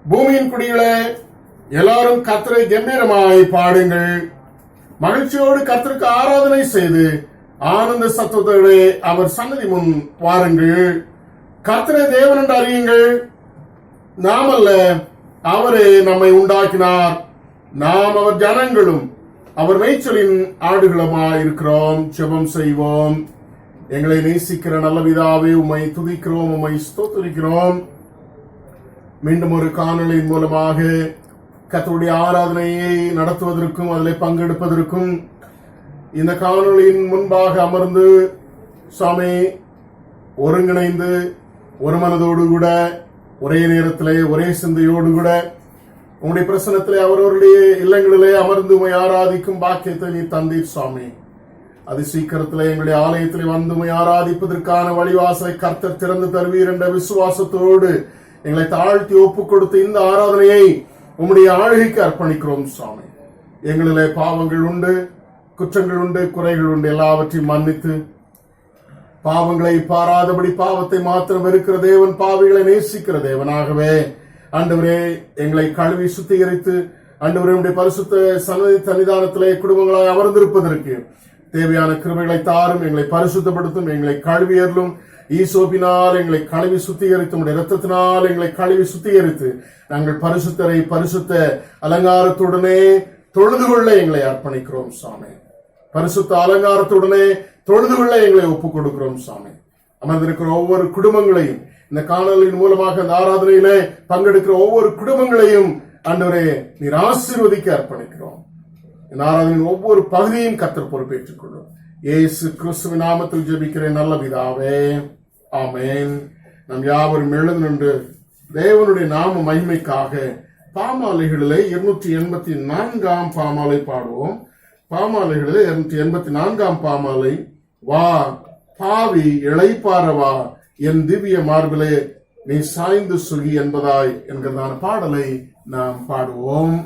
பூமியின் குடிகளே, எல்லாரும் கர்த்தரை கம்பீரமாய் பாடுங்கள். மகிழ்ச்சியோடு கர்த்தருக்கு ஆராதனை செய்து ஆனந்த சத்தத்தோடு அவர் சன்னதி முன் வாருங்கள். கர்த்தரை தேவன் என்று அறியுங்கள். நாம் அல்ல, அவரே நம்மை உண்டாக்கினார். நாம் அவர் ஜனங்களும் அவர் மேய்ச்சலின் ஆடுகளுமாய் இருக்கிறோம். ஜெபம் செய்வோம். எங்களை நேசிக்கிற நல்ல பிதாவே, உம்மை துதிக்கிறோம், உம்மை ஸ்தோத்திரிக்கிறோம். மீண்டும் ஒரு காணொளியின் மூலமாக கர்த்தருடைய ஆராதனையை நடத்துவதற்கும் அதில் பங்கெடுப்பதற்கும் இந்த காணொளியின் முன்பாக அமர்ந்து சுவாமி ஒருங்கிணைந்து ஒரு மனதோடு கூட ஒரே நேரத்திலே ஒரே சிந்தையோடு கூட உங்களுடைய பிரசனத்திலே அவரவருடைய இல்லங்களிலே அமர்ந்து உம்மை ஆராதிக்கும் பாக்கியத்தை நீ தந்தீர் சுவாமி. அது சீக்கிரத்திலே எங்களுடைய ஆலயத்திலே வந்து உம்மை ஆராதிப்பதற்கான வழிவாசலை கர்த்தர் திறந்து தருவீர் என்ற விசுவாசத்தோடு எங்களை தாழ்த்தி ஒப்புக் கொடுத்து இந்த ஆராதனையை உம்முடைய ஆளுகைக்கு அர்ப்பணிக்கிறோம் சுவாமி. எங்களிலே பாவங்கள் உண்டு, குற்றங்கள் உண்டு, குறைகள் உண்டு. எல்லாவற்றையும் மன்னித்து பாவங்களை பாராதபடி பாவத்தை மாத்திரம் இருக்கிற தேவன், பாவிகளை நேசிக்கிற தேவனாகவே ஆண்டவரே எங்களை கழுவி சுத்திகரித்து ஆண்டவரே உம்முடைய பரிசுத்த சன்னிதானத்திலே குடும்பங்களாய் அமர்ந்திருப்பதற்கு தேவையான கிருபைகளை தாரும். எங்களை பரிசுத்தப்படுத்தும், எங்களை கழுவியர்களும் ஈசோப்பினால் எங்களை கழுவி சுத்திகரித்து உடைய இரத்தத்தினால் எங்களை கழுவி சுத்திகரித்து நாங்கள் பரிசுத்தரை பரிசுத்த அலங்காரத்துடனே தொழுது கொள்ள எங்களை அர்ப்பணிக்கிறோம் சாமி. பரிசுத்த அலங்காரத்துடனே தொழுது கொள்ள எங்களை ஒப்புக் கொடுக்கிறோம் சாமி. அமர்ந்திருக்கிற ஒவ்வொரு குடும்பங்களையும் இந்த காணொலியின் மூலமாக இந்த ஆராதனையிலே பங்கெடுக்கிற ஒவ்வொரு குடும்பங்களையும் ஆண்டவரே நீர் ஆசீர்வதிக்க அர்ப்பணிக்கிறோம். இந்த ஆராதனையின் ஒவ்வொரு பகுதியும் கர்த்தர் பொறுப்பேற்றுக் கொள்ளும். இயேசு கிறிஸ்துவின் நாமத்தில் ஜெபிக்கிறேன் நல்ல பிதாவே, ஆமென். நாம் யாவரும் எழுந்து நின்று தேவனுடைய நாம மகிமைக்காக பாமாலைகளிலே 284 பாமாலை பாடுவோம். பாமாலைகளிலே 284 பாமாலை. வா பாவி இளைப்பாரவா, என் திவ்ய மார்பிலே நீ சாய்ந்து சுகி என்பதாய் என்கிறதான பாடலை நாம் பாடுவோம்.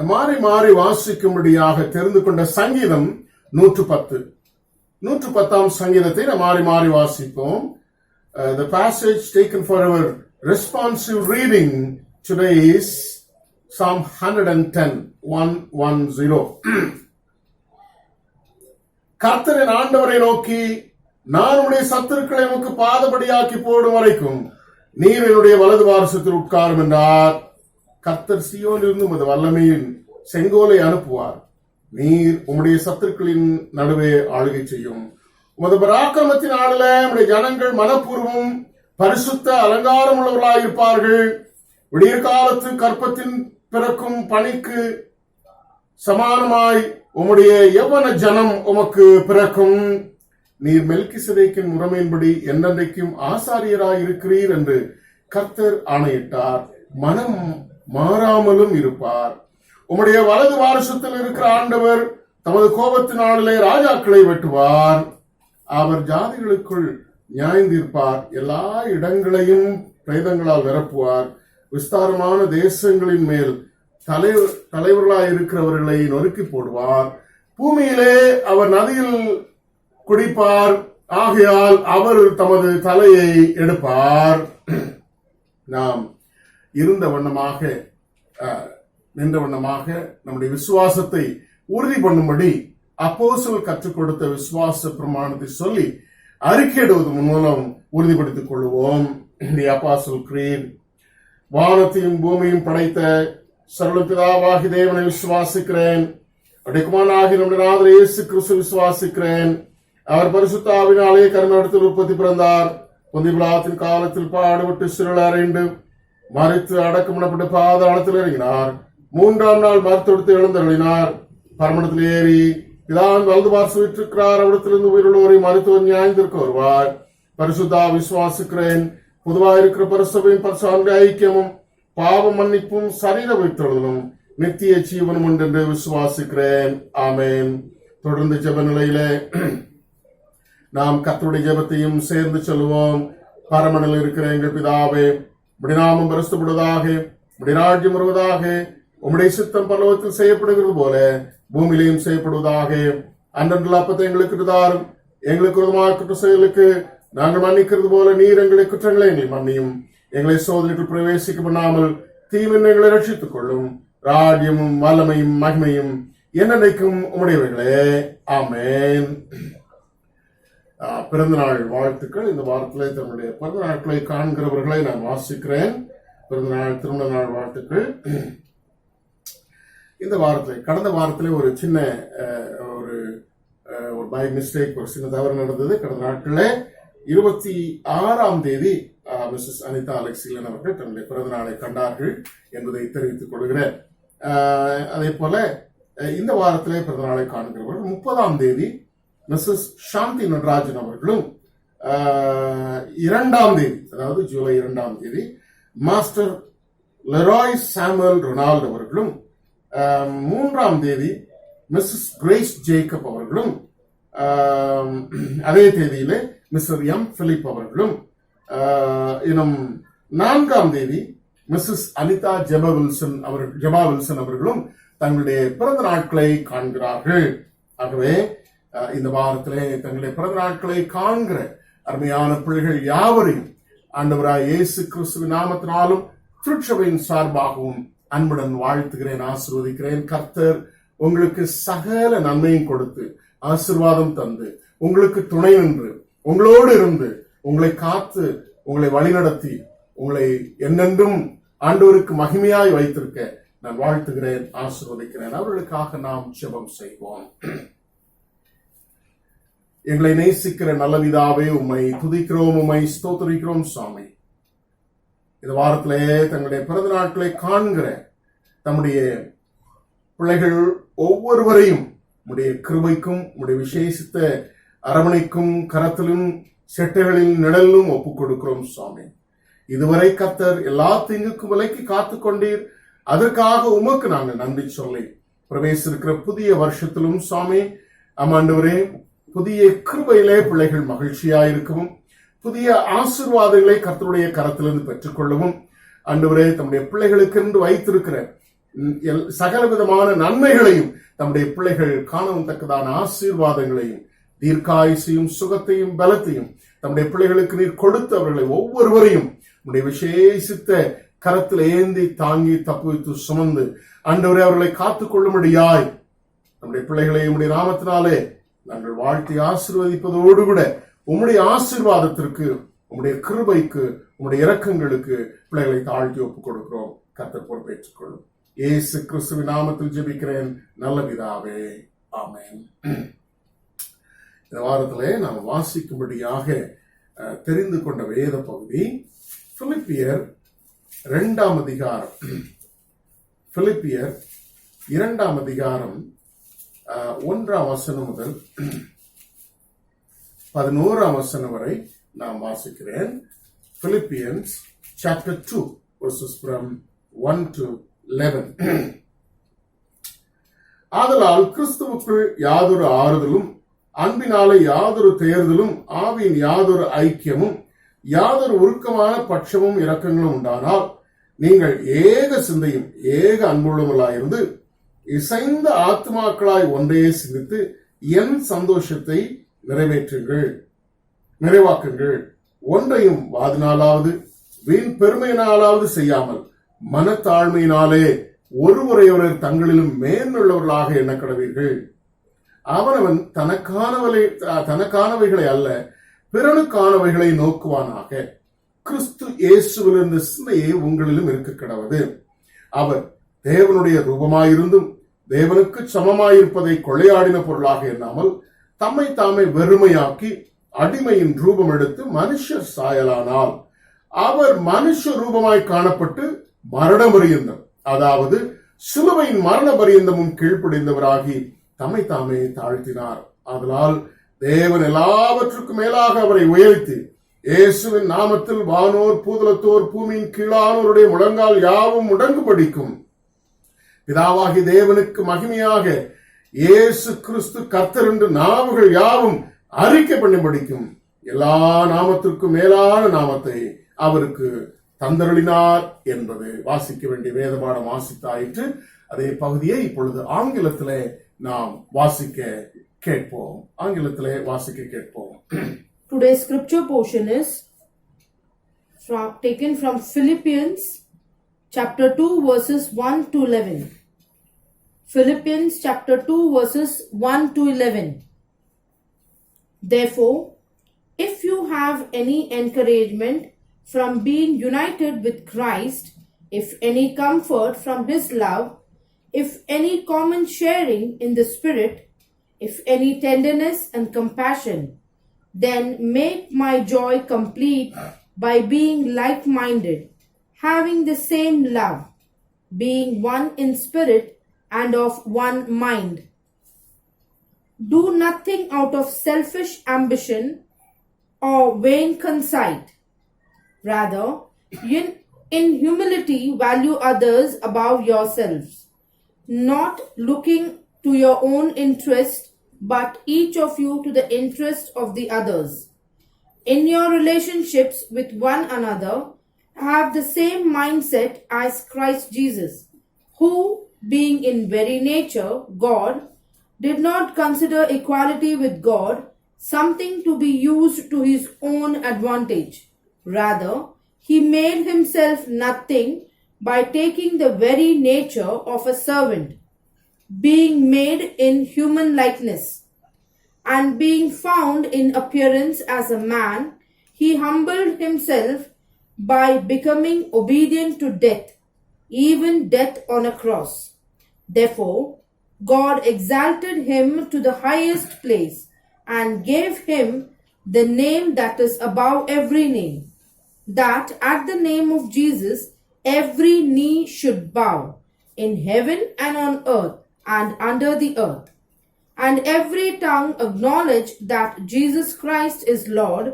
மாறி மாறி வாசிக்கும்படியாக தெரிந்து கொண்ட சங்கீதம் 110. 110 சங்கீதத்தை நாம் மாறி மாறி வாசிப்போம். The passage taken for our responsive reading today is Psalm 110, 110. கர்த்தரின் ஆண்டவரை நோக்கி, நான் உடைய சத்துருக்களை உமக்கு பாதபடியாக்கி போடும் வரைக்கும் நீர் என்னுடைய வலது வாரசத்தில் உட்காரும் என்றார். கர்த்தர் சீயோனிலிருந்து உமது வல்லமையின் செங்கோலை அனுப்புவார். நீர் உம்முடைய சத்துருக்களின் நடுவே ஆளுகை செய்யும். உமது பராக்கிரமத்தின் ஆளுல உம்முடைய ஜனங்கள் மனப்பூர்வம் பரிசுத்த அலங்காரம் உள்ளவர்களாயிருப்பார்கள். விடியற் காலத்து கற்பத்தின் பிறக்கும் பணிக்கு சமானமாய் உம்முடைய யவன ஜனம் உமக்கு பிறக்கும். நீர் மெல்கிசேதேக்கின் முறைமையின்படி என்னென்றைக்கும் ஆசாரியராயிருக்கிறீர் என்று கர்த்தர் ஆணையிட்டார். மனம் மாறாமலும் இருப்பார். உம்முடைய வலது வாரசத்தில் இருக்கிற ஆண்டவர் தமது கோபத்தினாலே ராஜாக்களை வெட்டுவார். அவர் ஜாதிகளுக்குள் நியாயந்தீர்ப்பார். எல்லா இடங்களையும் பிரேதங்களால் நிரப்புவார். விஸ்தாரமான தேசங்களின் மேல் தலைவர்களாய் இருக்கிறவர்களை நொறுக்கி போடுவார். பூமியிலே அவர் நதியில் குடிப்பார். ஆகையால் அவர் தமது தலையை எடுப்பார். நாம் இருந்த வண்ணமாக நின்ற வண்ணமாக நம்முடைய விசுவாசத்தை உறுதி பண்ணும்படி அப்போஸ்தலர் கற்றுக் கொடுத்த விசுவாச பிரமாணத்தை சொல்லி அறிக்கையிடுவது மூலம் உறுதிப்படுத்திக் கொள்வோம். தி அப்போஸ்டல் கிரீட். வானத்தையும் பூமியும் படைத்த சர்வபிதாவாகி தேவனை விசுவாசிக்கிறேன். அவருடைய குமாரனாகிய நம்முடைய நாதர் இயேசு கிறிஸ்து விசுவாசிக்கிறேன். அவர் பரிசுத்த ஆவியினாலே கருமையிடத்தில் உற்பத்தி பிறந்தார். பொந்திய பிலாத்தின் காலத்தில் பாடுபட்டு சிறுள் அறைந்து மரித்து அடக்கமிடப்பட்டு பாதாளத்தில் இறங்கினார். 3ஆம் நாள் மருத்துவத்தை எழுந்தருளினார். பரமணத்தில் ஏறி பிதான் வலது பார்த்துவிட்டிருக்கிறார். அவிடத்திலிருந்து உயிருள்ளவரை மருத்துவ நியாயத்திற்கு வருவார். பரிசுத்தா விசுவாசிக்கிறேன். பொதுவாயிருக்கிற பரிசுத்தையும் பரிசுத்த ஐக்கியமும் பாவ மன்னிப்பும் சரீர வைத்தொழுதலும் நித்திய ஜீவனும் உண்டு என்று விசுவாசிக்கிறேன். ஆமேன். தொடர்ந்து ஜெப நிலையிலே நாம் கர்த்தருடைய ஜெபத்தையும் சேர்ந்து சொல்லுவோம். பரமனில் இருக்கிற எங்கள் பிதாவே, உம்முடைய நாமம் பரிசுத்தப்படுவதாக, உம்முடைய ராஜ்யம் வருவதாக, உம்முடைய சித்தம் பரலோகத்தில் செய்யப்படுகிறது போல பூமியிலையும் செய்யப்படுவதாக. அன்றன்றுள்ள அப்பத்தை எங்களுக்கு தாரும். எங்களுக்கு விரோதமான குற்ற செயலுக்கு நாங்கள் மன்னிக்கிறது போல நீர் எங்களை குற்றங்களை எங்களை மன்னியும். எங்களை சோதனைக்குள் பிரவேசிக்க பண்ணாமல் தீவின் எங்களை ரட்சித்துக் கொள்ளும். ராஜ்யமும் வல்லமையும் மகிமையும் என்னைக்கும் உம்முடையவைகளே. ஆமேன். பிறந்த நாள் வாழ்த்துக்கள். இந்த வாரத்திலே தன்னுடைய பிறந்த நாட்களை காண்கிறவர்களை நான் வாசிக்கிறேன். பிறந்த நாள் திருமண நாள் வாழ்த்துக்கள். இந்த வாரத்தில் கடந்த வாரத்திலே ஒரு சின்ன ஒரு பை மிஸ்டேக், ஒரு சின்ன தவறு நடந்தது. கடந்த நாட்களில் 26ஆம் தேதி மிஸ்ஸஸ் அனிதா அலெக்சிலன் அவர்கள் தன்னுடைய பிறந்த நாளை கண்டார்கள் என்பதை தெரிவித்துக் கொள்கிறேன். அதே போல இந்த வாரத்திலே பிறந்த நாளை காண்கிறவர்கள் 30ஆம் தேதி மிஸ்ஸஸ் சாந்தி நடராஜன் அவர்களும், 2ஆம் தேதி அதாவது ஜூலை 2ஆம் தேதி மாஸ்டர் லெராய் சாமுவல் ரொனால்ட் அவர்களும், 3ஆம் தேதி மிஸ்ஸஸ் கிரேஸ் ஜேக்கப் அவர்களும், அதே தேதியிலே மிஸ்டர் எம் பிலிப் அவர்களும், இன்னும் 4ஆம் தேதி மிஸ்ஸஸ் அனிதா ஜெபா வில்சன் அவர்களும் தங்களுடைய பிறந்த நாட்களை காண்கிறார்கள். ஆகவே இந்த வாரத்திலே தங்களுடைய பிறந்த நாட்களை காண்கிற அருமையான பிள்ளைகள் யாவரையும் ஆண்டவராய் இயேசு கிறிஸ்துவின் நாமத்தினாலும் திருச்சபையின் சார்பாகவும் அன்புடன் வாழ்த்துகிறேன், ஆசீர்வதிக்கிறேன். கர்த்தர் உங்களுக்கு சகல நன்மையும் கொடுத்து ஆசீர்வாதம் தந்து உங்களுக்கு துணை நின்று உங்களோடு இருந்து உங்களை காத்து உங்களை வழிநடத்தி உங்களை என்னென்றும் ஆண்டவருக்கு மகிமையாய் வைத்திருக்க நான் வாழ்த்துகிறேன், ஆசீர்வதிக்கிறேன். அவர்களுக்காக நாம் ஜெபம் செய்வோம். எங்களை நேசிக்கிற நல்ல பிதாவே, உம்மை துதிக்கிறோம், உம்மை ஸ்தோத்திரிக்கிறோம் சுவாமி. இந்த வாரத்திலே தங்களுடைய பிறந்த நாட்களை காண்கிற தம்முடைய பிள்ளைகள் ஒவ்வொருவரையும் உம்முடைய கிருபைக்கும் உம்முடைய விசேஷித்த அரவணைக்கும் கரத்திலும் செட்டைகளின் நிழலும் ஒப்புக் கொடுக்கிறோம் சுவாமி. இதுவரை கர்த்தர் எல்லா தீங்குக்கும் விலைக்கு காத்துக் கொண்டீர். அதற்காக உமக்கு நாங்கள் நன்றி சொல்லி பிரவேசிக்கிற புதிய வருஷத்திலும் சுவாமி ஆண்டவரே, புதிய கிருபையிலே பிள்ளைகள் மகிழ்ச்சியாயிருக்கவும் புதிய ஆசீர்வாதங்களை கர்த்தருடைய கரத்திலிருந்து பெற்றுக்கொள்ளவும் ஆண்டவரே, தம்முடைய பிள்ளைகளுக்கு என்று வைத்திருக்கிற சகல விதமான நன்மைகளையும் தம்முடைய பிள்ளைகள் காணவும் தக்கதான ஆசீர்வாதங்களையும் தீர்க்காயுசையும் சுகத்தையும் பலத்தையும் தம்முடைய பிள்ளைகளுக்கு நீர் கொடுத்து அவர்களை ஒவ்வொருவரையும் உடைய விசேஷித்த கரத்தில் ஏந்தி தாங்கி தப்புவித்து சுமந்து ஆண்டவரே அவர்களை காத்துக் கொள்ளும்படியாய் நம்முடைய பிள்ளைகளை உம்முடைய நாமத்தினாலே நாங்கள் வாழ்த்தி ஆசீர்வதிப்பதோடு கூட உம்முடைய ஆசீர்வாதத்திற்கு, உம்முடைய கிருபைக்கு, உம்முடைய இரக்கங்களுக்கு பிள்ளைகளை தாழ்த்தி ஒப்புக் கொடுக்கிறோம். கர்த்தர் பொறுப்பேற்றுக் கொள்ளும். இயேசு கிறிஸ்துவின் நாமத்தில் ஜெபிக்கிறேன் நல்ல பிதாவே, ஆமென். இந்த வாரத்திலே நாம் வாசிக்கும்படியாக தெரிந்து கொண்ட வேத பகுதி பிலிப்பியர் 2ஆம் அதிகாரம். பிலிப்பியர் 2ஆம் அதிகாரம் 1ஆம் வசனம் முதல் 11ஆம் வசனம் வரை நாம் வாசிக்கிறேன். Philippians chapter 2 verses from 1 to 11. ஆதலால் கிறிஸ்துவுக்குள் யாதொரு ஆறுதலும், அன்பினாலே யாதொரு தேர்தலும், ஆவியின் யாதொரு ஐக்கியமும், யாதொரு உருக்கமான பட்சமும் இரக்கங்களும் உண்டானால் நீங்கள் ஏக சிந்தையும் ஏக அன்புள்ளவர்களாயிருந்து இசைந்த ஆத்மாக்களாய் ஒன்றே சிந்தித்து என் சந்தோஷத்தை நிறைவாக்குங்கள். ஒன்றையும் வாதினாலாவது வீண் பெருமையினாலாவது செய்யாமல் மனத்தாழ்மையினாலே ஒருவரையொருவர் தங்களிலும் மேன்னுள்ளவர்களாக எண்ண கடவீர்கள். அவனவன் தனக்கானவைகளை அல்ல பிறனுக்கானவைகளை நோக்குவானாக. கிறிஸ்து இயேசுவிலிருந்த சிந்தையே உங்களிலும் இருக்க கடவது. அவர் தேவனுடைய ரூபமாயிருந்தும் தேவனுக்கு சமமாயிருப்பதை கொள்ளையாடின பொருளாக எண்ணாமல் தம்மை தாமே வெறுமையாக்கி அடிமையின் ரூபம் எடுத்து மனுஷர் சாயலானால் அவர் மனுஷ ரூபமாய் காணப்பட்டு மரண பரியந்தம், அதாவது சிலுவையின் மரண பரியந்தமும் கீழ்ப்படிந்தவராகி தம்மை தாமே தாழ்த்தினார். அதனால் தேவன் எல்லாவற்றுக்கும் மேலாக அவரை உயர்த்தி இயேசுவின் நாமத்தில் வானோர் பூதலத்தோர் பூமியின் கீழானோருடைய முழங்கால் யாவும் முடங்குபடிக்கும் பிதாவாகி தேவனுக்கு மகிமையாக இயேசு கிறிஸ்து கர்த்தர் என்று நாவுகள் யாவும் அறிக்கை பண்ணும்படிக்கும் எல்லா நாமத்திற்கும் மேலான நாமத்தை அவருக்கு தந்தருளினார் என்பது வாசிக்க வேண்டிய வேதபாடம் வாசித்தாயிற்று. அதே பகுதியை இப்பொழுது ஆங்கிலத்திலே நாம் வாசிக்க கேட்போம். Today's scripture portion is taken from Philippians chapter 2 verses 1 to 11. Philippians chapter 2 verses 1 to 11. Therefore, if you have any encouragement from being united with Christ, if any comfort from his love, if any common sharing in the Spirit, if any tenderness and compassion, then make my joy complete by being like-minded, having the same love, being one in spirit and of one mind. Do nothing out of selfish ambition or vain conceit. Rather, in humility value others above yourselves, not looking to your own interest, but each of you to the interest of the others. In your relationships with one another, have the same mindset as Christ Jesus, who, being in very nature God, did not consider equality with God something to be used to his own advantage. Rather, he made himself nothing by taking the very nature of a servant, being made in human likeness, and being found in appearance as a man, he humbled himself by becoming obedient to death, even death on a cross. Therefore, God exalted him to the highest place and gave him the name that is above every name, that at the name of Jesus every knee should bow, in heaven and on earth and under the earth, and every tongue acknowledge that Jesus Christ is Lord,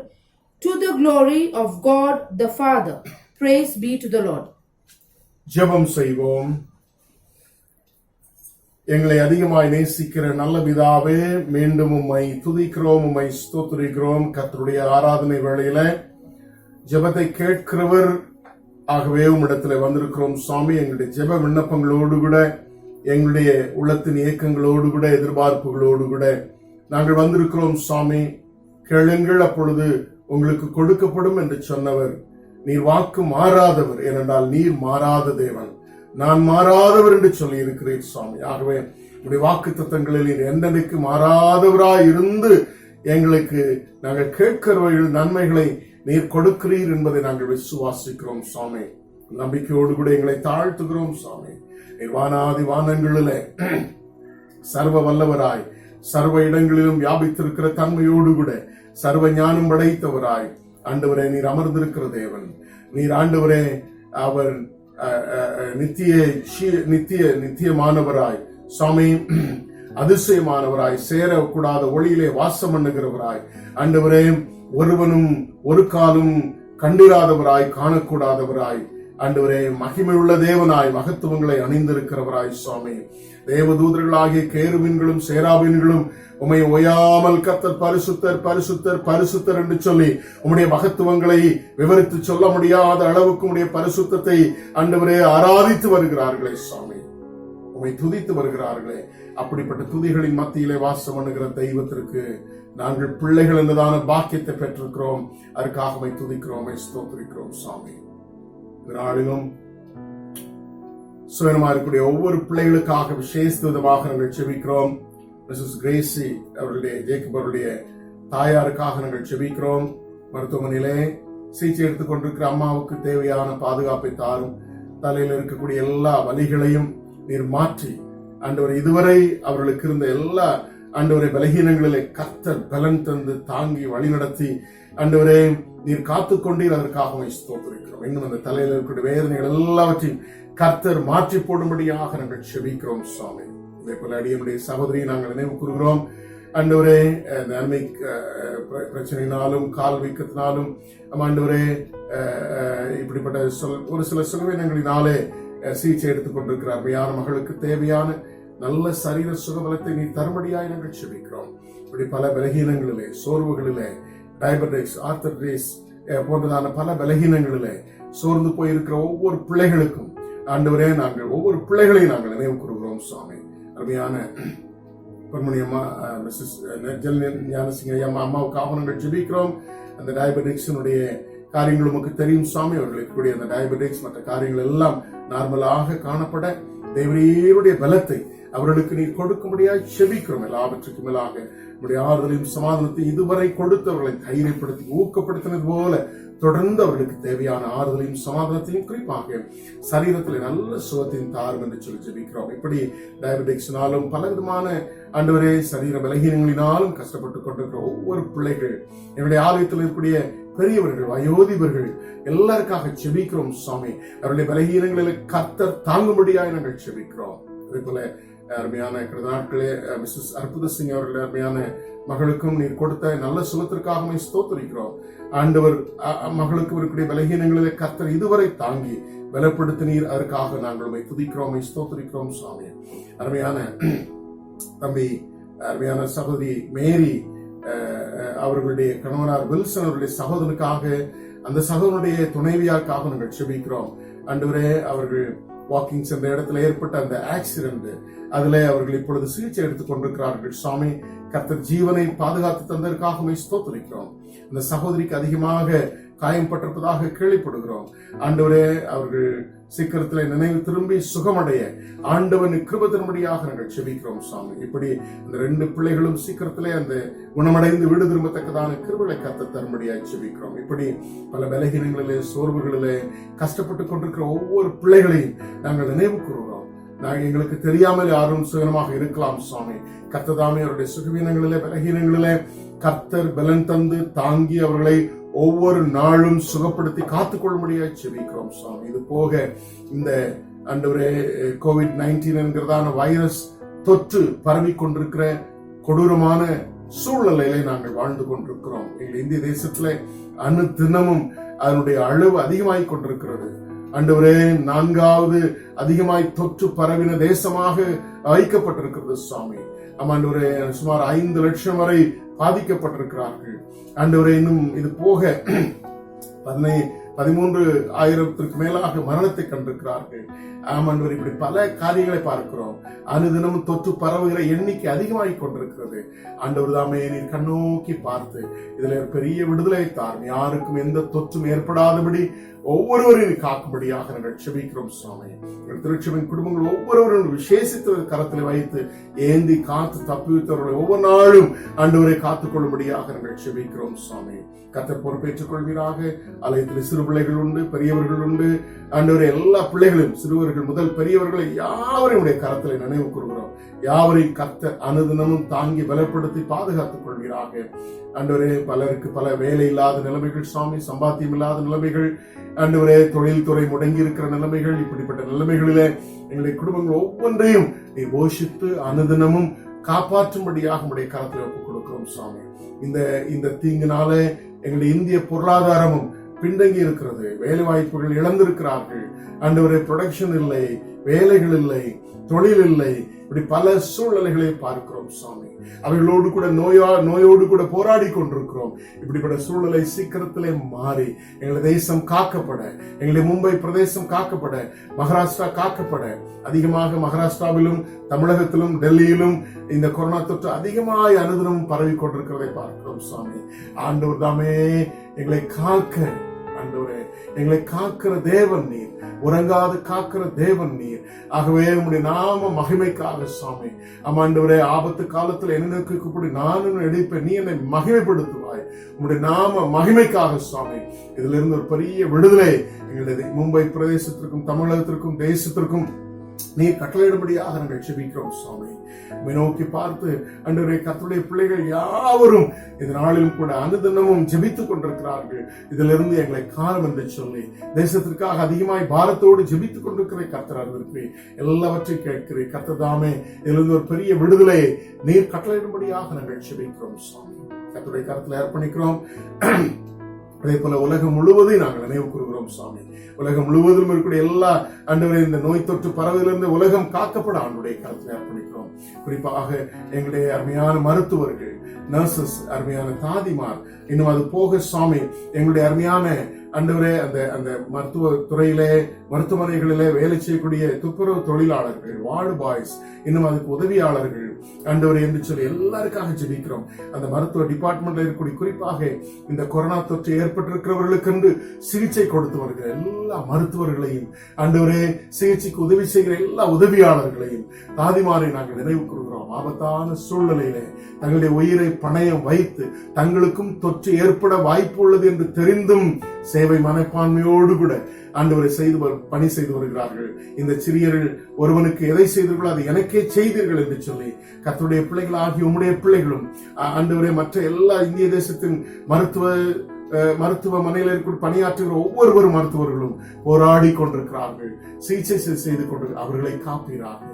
to the glory of God the Father. Praise be to the Lord. ஜெபம் செய்வோம். எங்களை அதிகமாய் நேசிக்கிற நல்ல பிதாவே, மீண்டும் உம்மை துதிக்கிறோம், உம்மை ஸ்தோத்திரிக்கிறோம். கர்த்தருடைய ஆராதனை வேளையில ஜெபத்தை கேட்கிறவர் ஆகவே உம்மிடத்தில் வந்திருக்கிறோம் சுவாமி. எங்களுடைய ஜெப விண்ணப்பங்களோடு கூட, எங்களுடைய உள்ளத்தின் இயக்கங்களோடு கூட, எதிர்பார்ப்புகளோடு கூட நாங்கள் வந்திருக்கிறோம் சுவாமி. கேளுங்கள், அப்பொழுது உங்களுக்கு கொடுக்கப்படும் என்று சொன்னவர். நீர் வாக்கு மாறாதவர், ஏனென்றால் நீர் மாறாத தேவன். நான் மாறாதவர் என்று சொல்லி இருக்கிறேன் சுவாமி. ஆகவே உடைய வாக்கு தத்தங்களில் நீர் என்றென்றைக்கு மாறாதவராய் இருந்து எங்களுக்கு நாங்கள் கேட்கிறவர்கள் நன்மைகளை நீர் கொடுக்கிறீர் என்பதை நாங்கள் விசுவாசிக்கிறோம் சுவாமி. நம்பிக்கையோடு கூட எங்களை தாழ்த்துகிறோம் சுவாமி. வானாதி வானங்களிலே சர்வ வல்லவராய், சர்வ இடங்களிலும் வியாபித்திருக்கிற தன்மையோடு கூட சர்வ ஞானம் படைத்தவராய் ஆண்டவரே நீர் அமர்ந்திருக்கிற தேவன். நீர் ஆண்டவரே அவர் நித்தியமானவராய் சுவாமி, அதிசயமானவராய், சேரக்கூடாத ஒளியிலே வாசம் பண்ணுகிறவராய் ஆண்டவரே, ஒருவனும் ஒரு காலும் கண்டிராதவராய், காணக்கூடாதவராய் ஆண்டவரே, மகிமையுள்ள தேவனாய், மகத்துவங்களை அணிந்திருக்கிறவராய் சுவாமி. தேவதூதர்களாகிய கேருவின்களும் சேராவின்களும் உம்மை ஓயாமல் கர்த்தர் பரிசுத்தர் பரிசுத்தர் பரிசுத்தர் என்று சொல்லி உம்முடைய மகத்துவங்களை விவரித்து சொல்ல முடியாத அளவுக்கு உம்முடைய பரிசுத்தத்தை ஆண்டவரே ஆராதித்து வருகிறார்களே சுவாமி. உம்மை துதித்து வருகிறார்களே. அப்படிப்பட்ட துதிகளின் மத்தியிலே வாசம் பண்ணுகிற தெய்வத்திற்கு நாங்கள் பிள்ளைகள் என்றதான பாக்கியத்தை பெற்றிருக்கிறோம். அதற்காக உம்மை துதிக்கிறோம், ஸ்தோத்திரிக்கிறோம் சுவாமி. நாளிலும் சுயமா இருக்கக்கூடிய ஒவ்வொரு பிள்ளைகளுக்காக விசேஷ விதமாக நாங்கள் செபிக்கிறோம். மிஸ்ஸஸ் கிரேசி அவருடைய ஜேக்கப் அவருடைய தாயாருக்காக நாங்கள் செபிக்கிறோம். மருத்துவமனையிலே சிகிச்சை எடுத்துக் கொண்டிருக்கிற அம்மாவுக்கு தேவையான பாதுகாப்பை தாரும். தலையில் இருக்கக்கூடிய எல்லா வலிகளையும் நீர் மாற்றி ஆண்டவர் இதுவரை அவர்களுக்கு இருந்த எல்லா ஆண்டவரை பலகீனங்களிலே கர்த்தர் பலன் தந்து தாங்கி வழிநடத்தி ஆண்டவரே நீர் காத்துக்கொண்டீர். அதற்காக ஸ்தோத்திரிக்கிறோம். இன்னும் அந்த தலையில் இருக்கக்கூடிய வேதனைகள் எல்லாவற்றையும் கர்த்தர் மாற்றி போடும்படியாக நாங்கள் செபிக்கிறோம் சுவாமி. இதே போல அடியனுடைய சகோதரியை நாங்கள் நினைவு கூறுகிறோம். ஆண்டவரே நன்மை பிரச்சனையினாலும் கால் வீக்கத்தினாலும் ஆண்டவரே இப்படிப்பட்ட ஒரு சில சுகவீனங்களினாலே சிகிச்சை எடுத்துக் கொண்டிருக்கிறார். அருமையான மகளுக்கு தேவையான நல்ல சரீர சுகபலத்தை நீ தரும்படியாய் நாங்கள் செபிக்கிறோம். இப்படி பல பலகீனங்களிலே, சோர்வுகளிலே, டயபெட்டிக்ஸ், ஆர்த்தரைட்டிஸ் போன்றதான பல பலகீனங்களிலே சோர்ந்து போயிருக்கிற ஒவ்வொரு பிள்ளைகளுக்கும் ஆண்டவரே நாங்கள் ஒவ்வொரு பிள்ளைகளையும் நாங்கள் நினைவு கூறுகிறோம் சுவாமி. அருமையான பொன்மணி அம்மா, மிஸ்ஸஸ் ஞானசிங்க அம்மாவுக்காக நாங்கள் ஜெபிக்கிறோம். அந்த டயபெட்டிக்ஸினுடைய காரியங்கள் உமக்கு தெரியும் சுவாமி. அவர்களுக்கு கூடிய அந்த டயபெட்டிக்ஸ் மற்ற காரியங்கள் எல்லாம் நார்மலாக காணப்பட தேவரீருடைய பலத்தை அவர்களுக்கு நீர் கொடுக்கும்படியாக செபிக்கிறோம். எல்லாவற்றுக்கும் மேலாக நம்முடைய ஆறுதலையும் சமாதானத்தையும் இதுவரை கொடுத்து அவர்களை தைரியப்படுத்தி ஊக்கப்படுத்தினது போல தொடர்ந்து அவர்களுக்கு தேவையான ஆறுதலையும் சமாதானத்தையும் குறிப்பாக சரீரத்தில் நல்ல சுகத்தையும் தாரும் என்று சொல்லி ஜெபிக்கிறோம். இப்படி டயபெட்டிக்ஸ்னாலும் பல விதமான ஆண்டவரே சரீர பலகீனங்களினாலும் கஷ்டப்பட்டுக் கொண்டிருக்கிற ஒவ்வொரு பிள்ளைகள், என்னுடைய ஆலயத்தில் இருக்கக்கூடிய பெரியவர்கள், வயோதிபர்கள் எல்லாருக்காக செபிக்கிறோம் சுவாமி. அவருடைய பலகீனங்களில் கர்த்தர் தாங்கும்படியாக நாங்கள் செபிக்கிறோம். அதே போல அருமையான நாட்களே மிஸ்ஸஸ் அற்புத சிங் அவர்கள் அருமையான மகளுக்கும் நீர் கொடுத்த நல்ல சுகத்திற்காக ஸ்தோத்திரிக்கிறோம். ஆண்டவர் மகளுக்கு இருக்கக்கூடிய பலகீனங்களிலே கர்த்தர் இதுவரை தாங்கி பலப்படுத்தினீர். அதற்காக நாங்கள் துதிக்கிறோம், ஸ்தோத்திரிக்கிறோம் சுவாமி. அருமையான தம்பி, அருமையான சகோதரி மேரி அவர்களுடைய கணவனார் வில்சன் அவருடைய சகோதரனுக்காக, அந்த சகோதரனுடைய துணைவியாருக்காக நாங்கள் செபிக்கிறோம். ஆண்டவரே அவர்கள் வாக்கிங் சென்ற இடத்துல ஏற்பட்ட அந்த ஆக்சிடென்ட், அதுல அவர்கள் இப்பொழுது சிகிச்சை எடுத்துக் கொண்டிருக்கிறார்கள் சுவாமி. கர்த்தர் ஜீவனை பாதுகாத்து தந்ததற்காக ஸ்தோத்திரிக்கிறோம். அந்த சகோதரிக்கு அதிகமாக காயம் பட்டிருப்பதாக கேள்விப்படுகிறோம். ஆண்டவரே அவர்கள் சீக்கிரத்தில் நினைவு திரும்பி சுகமடைய ஆண்டவன் கிருபையின்படியாக நாங்கள் செபிக்கிறோம் சுவாமி. இப்படி இந்த ரெண்டு பிள்ளைகளும் சீக்கிரத்திலே அந்த குணமடைந்து வீடு திரும்பத்தக்கதான கிருபைகளை கர்த்தர் தரும்படியாக செபிக்கிறோம். இப்படி பல பலகீனங்களிலே, சோர்வுகளிலே கஷ்டப்பட்டுக் கொண்டிருக்கிற ஒவ்வொரு பிள்ளைகளையும் நாங்கள் நினைவு கூறுகிறோம். நாங்கள் எங்களுக்கு தெரியாமல் யாரும் சுகமாக இருக்கலாம் சுவாமி. கர்த்ததாமே அவருடைய சுகவீனங்களிலே, பலகீனங்களிலே கர்த்தர் பலன் தந்து தாங்கி அவர்களை ஒவ்வொரு நாளும் சுகப்படுத்தி காத்துக்கொள்ளும்படியாக செபிக்கிறோம் சுவாமி. இது போக இந்த ஆண்டவரே COVID-19 என்கிறதான வைரஸ் தொற்று பரவி கொண்டிருக்கிற கொடூரமான சூழ்நிலையிலே நாங்கள் வாழ்ந்து கொண்டிருக்கிறோம். எங்கள் இந்திய தேசத்திலே அணு தினமும் அதனுடைய அளவு அதிகமாகிக் கொண்டிருக்கிறது. ஆண்டவரே 4வது அதிகமாய் தொற்று பரவின தேசமாக வைக்கப்பட்டிருக்கிறது சுவாமி. ஆண்டவரே சுமார் 5 லட்சம் வரை பாதிக்கப்பட்டிருக்கிறார்கள். ஆண்டவரே இன்னும் இது போக 13,000 மேலாக மரணத்தை கண்டிருக்கிறார்கள். ஆமாண்டவர், இப்படி பல காரியங்களை பார்க்கிறோம். அனுதினம் தொற்று பரவுகிற எண்ணிக்கை அதிகமாகிக் கொண்டிருக்கிறது. ஆண்டவர் தாமே நீர் கண்ணோக்கி பார்த்து இதுல பெரிய விடுதலை தாரும். யாருக்கும் எந்த தொற்றும் ஏற்படாதபடி ஒவ்வொருவரையும் காக்கும்படியாக நாங்கள் செபிக்கிறோம் சுவாமி. திருச்சபையின் குடும்பங்கள் ஒவ்வொருவரும் விசேஷித்த கரத்தில் வைத்து ஏந்தி காத்து தப்புவித்தவர்களை ஒவ்வொரு நாளும் ஆண்டவரை காத்துக் கொள்ளும்படியாக நாங்கள் செபிக்கிறோம் சுவாமி. கர்த்தர் பொறுப்பேற்றுக் கொள்வீராக. ஆலயத்தில் சிறு பிள்ளைகள் உண்டு, பெரியவர்கள் உண்டு. ஆண்டவரை எல்லா பிள்ளைகளும் சிறுவர்கள் முதல் பெரியவர்களை யாவரையும் உடைய கரத்தில் நினைவு கூறுகிறோம். யாவரையும் கர்த்தர் அனுதினமும் தாங்கி பலப்படுத்தி பாதுகாத்துக் கொள்வீராக. ஆண்டவரே, பலருக்கு பல வேலை இல்லாத நிலைமைகள் சுவாமி, சம்பாத்தியம் இல்லாத நிலைமைகள், ஆண்டவரே தொழில்துறை முடங்கி இருக்கிற நிலைமைகள், இப்படிப்பட்ட நிலைமைகளிலே எங்களுடைய குடும்பங்கள் ஒவ்வொன்றையும் நீ போஷித்து அனுதினமும் காப்பாற்றும்படியாக உடைய கரத்தில் ஒப்புக் கொடுக்கிறோம் சுவாமி. இந்த தீங்கினால எங்களுடைய இந்திய பொருளாதாரமும் பின்தங்கி இருக்கிறது. வேலை வாய்ப்புகள் இழந்திருக்கிறார்கள். ஆண்டவரே, ப்ரொடக்ஷன் இல்லை, வேலைகள் இல்லை, தொழில் இல்லை. இப்படி பல சூழ்நிலைகளை பார்க்கிறோம் சுவாமி. அவைகளோடு கூட நோயோடு கூட போராடி கொண்டிருக்கிறோம். இப்படிப்பட்ட சூழ்நிலை சீக்கிரத்திலே மாறி எங்களுடைய தேசம் காக்கப்பட, எங்களுடைய மும்பை பிரதேசம் காக்கப்பட, மகாராஷ்டிரா காக்கப்பட, அதிகமாக மகாராஷ்டிராவிலும் தமிழகத்திலும் டெல்லியிலும் இந்த கொரோனா தொற்று அதிகமாய் அனுதினமும் பரவி கொண்டிருக்கிறதை பார்க்கிறோம் சுவாமி. ஆண்டவர் தாமே எங்களை காக்க, ஆண்டவரே எங்களை காக்கிற தேவன் நீர், உறங்காது காக்கிற தேவன் நீர். ஆகவே உம்முடைய நாம மகிமைக்காக சுவாமி. ஆண்டவரே, ஆபத்து காலத்தில் என்ன கூப்பிடு நானும் எடுப்பேன், நீ என்னை மகிமைப்படுத்துவாய். உம்முடைய நாம மகிமைக்காக சுவாமி. இதுல இருந்து ஒரு பெரிய விடுதலை எங்களுடைய மும்பை பிரதேசத்திற்கும் தமிழகத்திற்கும் தேசத்திற்கும் நீர் கட்டளையிடும்படியாக நாங்கள் செபிக்கிறோம் சுவாமி. நோக்கி பார்த்து ஆண்டவரே, கர்த்தருடைய பிள்ளைகள் யாவரும் இந்த நாளிலும் கூட அனுதினமும் ஜெபித்துக் கொண்டிருக்கிறார்கள். இதிலிருந்து எங்களை காணும் என்று சொல்லி தேசத்திற்காக அதிகமாய் பாரத்தோடு ஜெபித்துக் கொண்டிருக்கிற கர்த்தர் அறிந்திருக்கிறேன். எல்லாவற்றையும் கேட்கிறேன். கர்த்தர் தாமே இதிலிருந்து ஒரு பெரிய விடுதலை நீர் கட்டளையிடும்படியாக நாங்கள் செபிக்கிறோம் சுவாமி. கர்த்தருடைய கரத்தில் அர்ப்பணிக்கிறோம். அதே போல உலகம் முழுவதையும் நாங்கள் நினைவு கூறுகிறோம் சுவாமி. உலகம் முழுவதும் இருக்கக்கூடிய எல்லா ஆண்டவரே, இந்த நோய் தொற்று பரவலிருந்து உலகம் காக்கப்பட ஆண்டுடைய கருத்தில் அர்ப்பணிக்கிறோம். குறிப்பாக எங்களுடைய அருமையான மருத்துவர்கள், நர்சஸ், அருமையான தாதிமார், இன்னும் அது போக சுவாமி எங்களுடைய அருமையான ஆண்டவரே அந்த மருத்துவ துறையிலே மருத்துவமனைகளிலே வேலை செய்யக்கூடிய துப்புரவு தொழிலாளர்கள், வார்டு பாய்ஸ், இன்னும் அதுக்கு உதவியாளர்கள் ஆண்டவரே என்று சொல்லி எல்லாருக்காக ஜெபிக்கிறோம். அந்த மருத்துவ டிபார்ட்மெண்ட்ல இருக்கக்கூடிய குறிப்பாக இந்த கொரோனா தொற்று ஏற்பட்டிருக்கிறவர்களுக்கு சிகிச்சை கொடுத்து வருகிற எல்லா மருத்துவர்களையும், ஆண்டவரே சிகிச்சைக்கு உதவி செய்கிற எல்லா உதவியாளர்களையும், தாதிமாரை நாங்கள் நினைவு கூறுகிறோம். ஆபத்தான சூழ்நிலையில தங்களுடைய உயிரை பணயம் வைத்து தங்களுக்கும் தொற்று ஏற்பட வாய்ப்பு உள்ளது என்று தெரிந்தும் சேவை மனப்பான்மையோடு கூட ஆண்டவரை பணி செய்து வருகிறார்கள். இந்த சிறியர்கள் ஒருவனுக்கு எதை செய்தீர்களோ அதை எனக்கே செய்தீர்கள் என்று சொல்லி கர்த்தருடைய பிள்ளைகள் ஆகிய உம்முடைய பிள்ளைகளும் ஆண்டவரே மற்ற எல்லா இந்திய தேசத்தின் மருத்துவமனையில் இருக்கிற பணியாற்றுகிற ஒவ்வொரு மருத்துவர்களும் போராடி கொண்டிருக்கிறார்கள், சிகிச்சை செய்து கொண்டு அவர்களை காப்பீரார்கள்.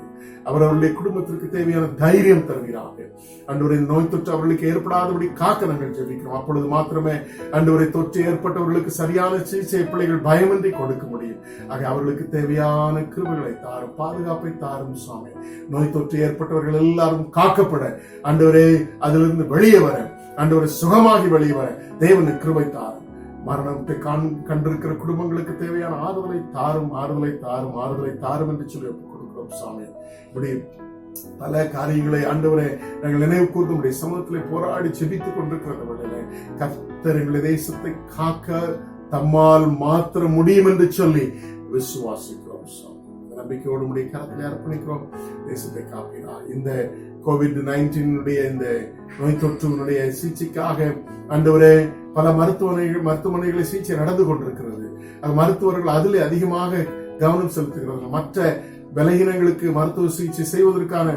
அவர்களுடைய குடும்பத்திற்கு தேவையான தைரியம் தருகிறார்கள். ஆண்டவரே, நோய் தொற்று அவர்களுக்கு ஏற்படாதபடி காக்க நாங்கள் ஜெபிக்கிறோம். அப்பொழுது மாத்திரமே ஆண்டவரே தொற்று ஏற்பட்டவர்களுக்கு சரியான சிகிச்சை பிள்ளைகள் பயமின்றி கொடுக்க முடியும். ஆக அவர்களுக்கு தேவையான கிருபைகளை தாரும், பாதுகாப்பை தாரும் சுவாமி. நோய் தொற்று ஏற்பட்டவர்கள் எல்லாரும் காக்கப்பட ஆண்டவரே அதிலிருந்து வெளியே வர, ஆண்டவரை சுகமாகி வெளியே வர தேவனுக்கு கிருபை தாரும். மரணத்தை கண்டிருக்கிற குடும்பங்களுக்கு தேவையான ஆறுதலை தாரும், ஆறுதலை தாரும், ஆறுதலை தாரும் என்று சொல்லி ஒப்புக் கொடுக்கிறோம் சாமி. இப்படி பல காரியங்களை ஆண்டவரே நாங்கள் நினைவு கூர்ந்து உடைய சமூகத்திலே போராடி செபித்துக் கொண்டிருக்கிற கர்த்தர் எங்களுடைய தேசத்தை காக்க தம்மால் மாத்திர முடியும் என்று சொல்லி விசுவாசிக்கிறோம். நம்பிக்கையோடு உடைய கரத்திலே அர்ப்பணிக்கிறோம். தேசத்தை காப்பீரா. இந்த COVID-19 இந்த நோய் தொற்றுடைய சிகிச்சைக்காக ஆண்டவரே பல மருத்துவமனைகளில் சிகிச்சை நடந்து கொண்டிருக்கிறது. மருத்துவர்கள் அதிலே அதிகமாக கவனம் செலுத்துகிறார்கள். மற்ற பலகீனங்களுக்கு மருத்துவ சிகிச்சை செய்வதற்கான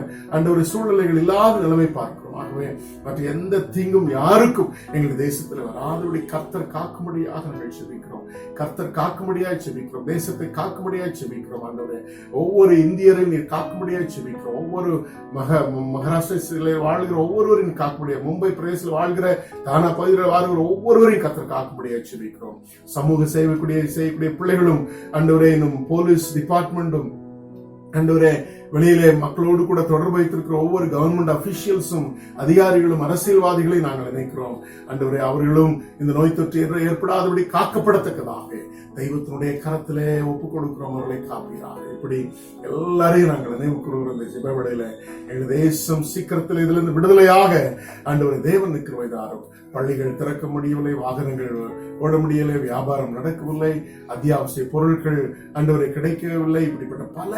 ஒரு சூழ்நிலைகள் இல்லாத நிலைமை பார்க்கிறோம். ஆகவே மற்ற எந்த தீங்கும் யாருக்கும் எங்கள் தேசத்தில் வராதபடி கர்த்தர் காக்கும்படியாக நாங்கள் செபிக்கிறோம். கர்த்தர் காக்கும்படியாய் செபிக்கிறோம். தேசத்தை காக்கும்படியாய் செபிக்கிறோம். ஆண்டவரே, ஒவ்வொரு இந்தியரையும் நீர் காக்கும்படியாய் செபிக்கிறோம். ஒவ்வொரு மகாராஷ்டிரத்தில் வாழ்கிற ஒவ்வொருவரையும் காக்கும்படியா, மும்பை பிரதேசத்தில் வாழ்கிற தானா பகுதியில் வாழ்கிற ஒவ்வொருவரையும் கர்த்தர் காக்கும்படியாய் செபிக்கிறோம். சமூக செய்யக்கூடிய பிள்ளைகளும் ஆண்டவரே, இன்னும் போலீஸ் டிபார்ட்மெண்ட்டும் ஆண்டவரே வெளியிலே மக்களோடு கூட தொடர்பு வைத்திருக்கிற ஒவ்வொரு கவர்மெண்ட் அபிஷியல்ஸும், அதிகாரிகளும், அரசியல்வாதிகளை நாங்கள் நினைக்கிறோம். ஆண்டவரே, அவர்களும் இந்த நோய் தொற்று ஏற்படாதபடி காக்கப்படத்தக்கதாக தெய்வத்தினுடைய கரத்திலே ஒப்புக் கொடுக்கிறோம். அவர்களை காப்பீராக. இப்படி எல்லாரையும் நாங்கள் நினைவு கூறுகிற இந்த ஜெபவேளையில எங்கள் தேசம் சீக்கிரத்தில் இதிலிருந்து விடுதலையாக ஆண்டவரே தேவன் கிருபைதாரும். பள்ளிகள் திறக்க முடியவில்லை, வாகனங்கள் ஓட முடியவில்லை, வியாபாரம் நடக்கவில்லை, அத்தியாவசிய பொருட்கள் ஆண்டவரை கிடைக்கவில்லை. இப்படிப்பட்ட பல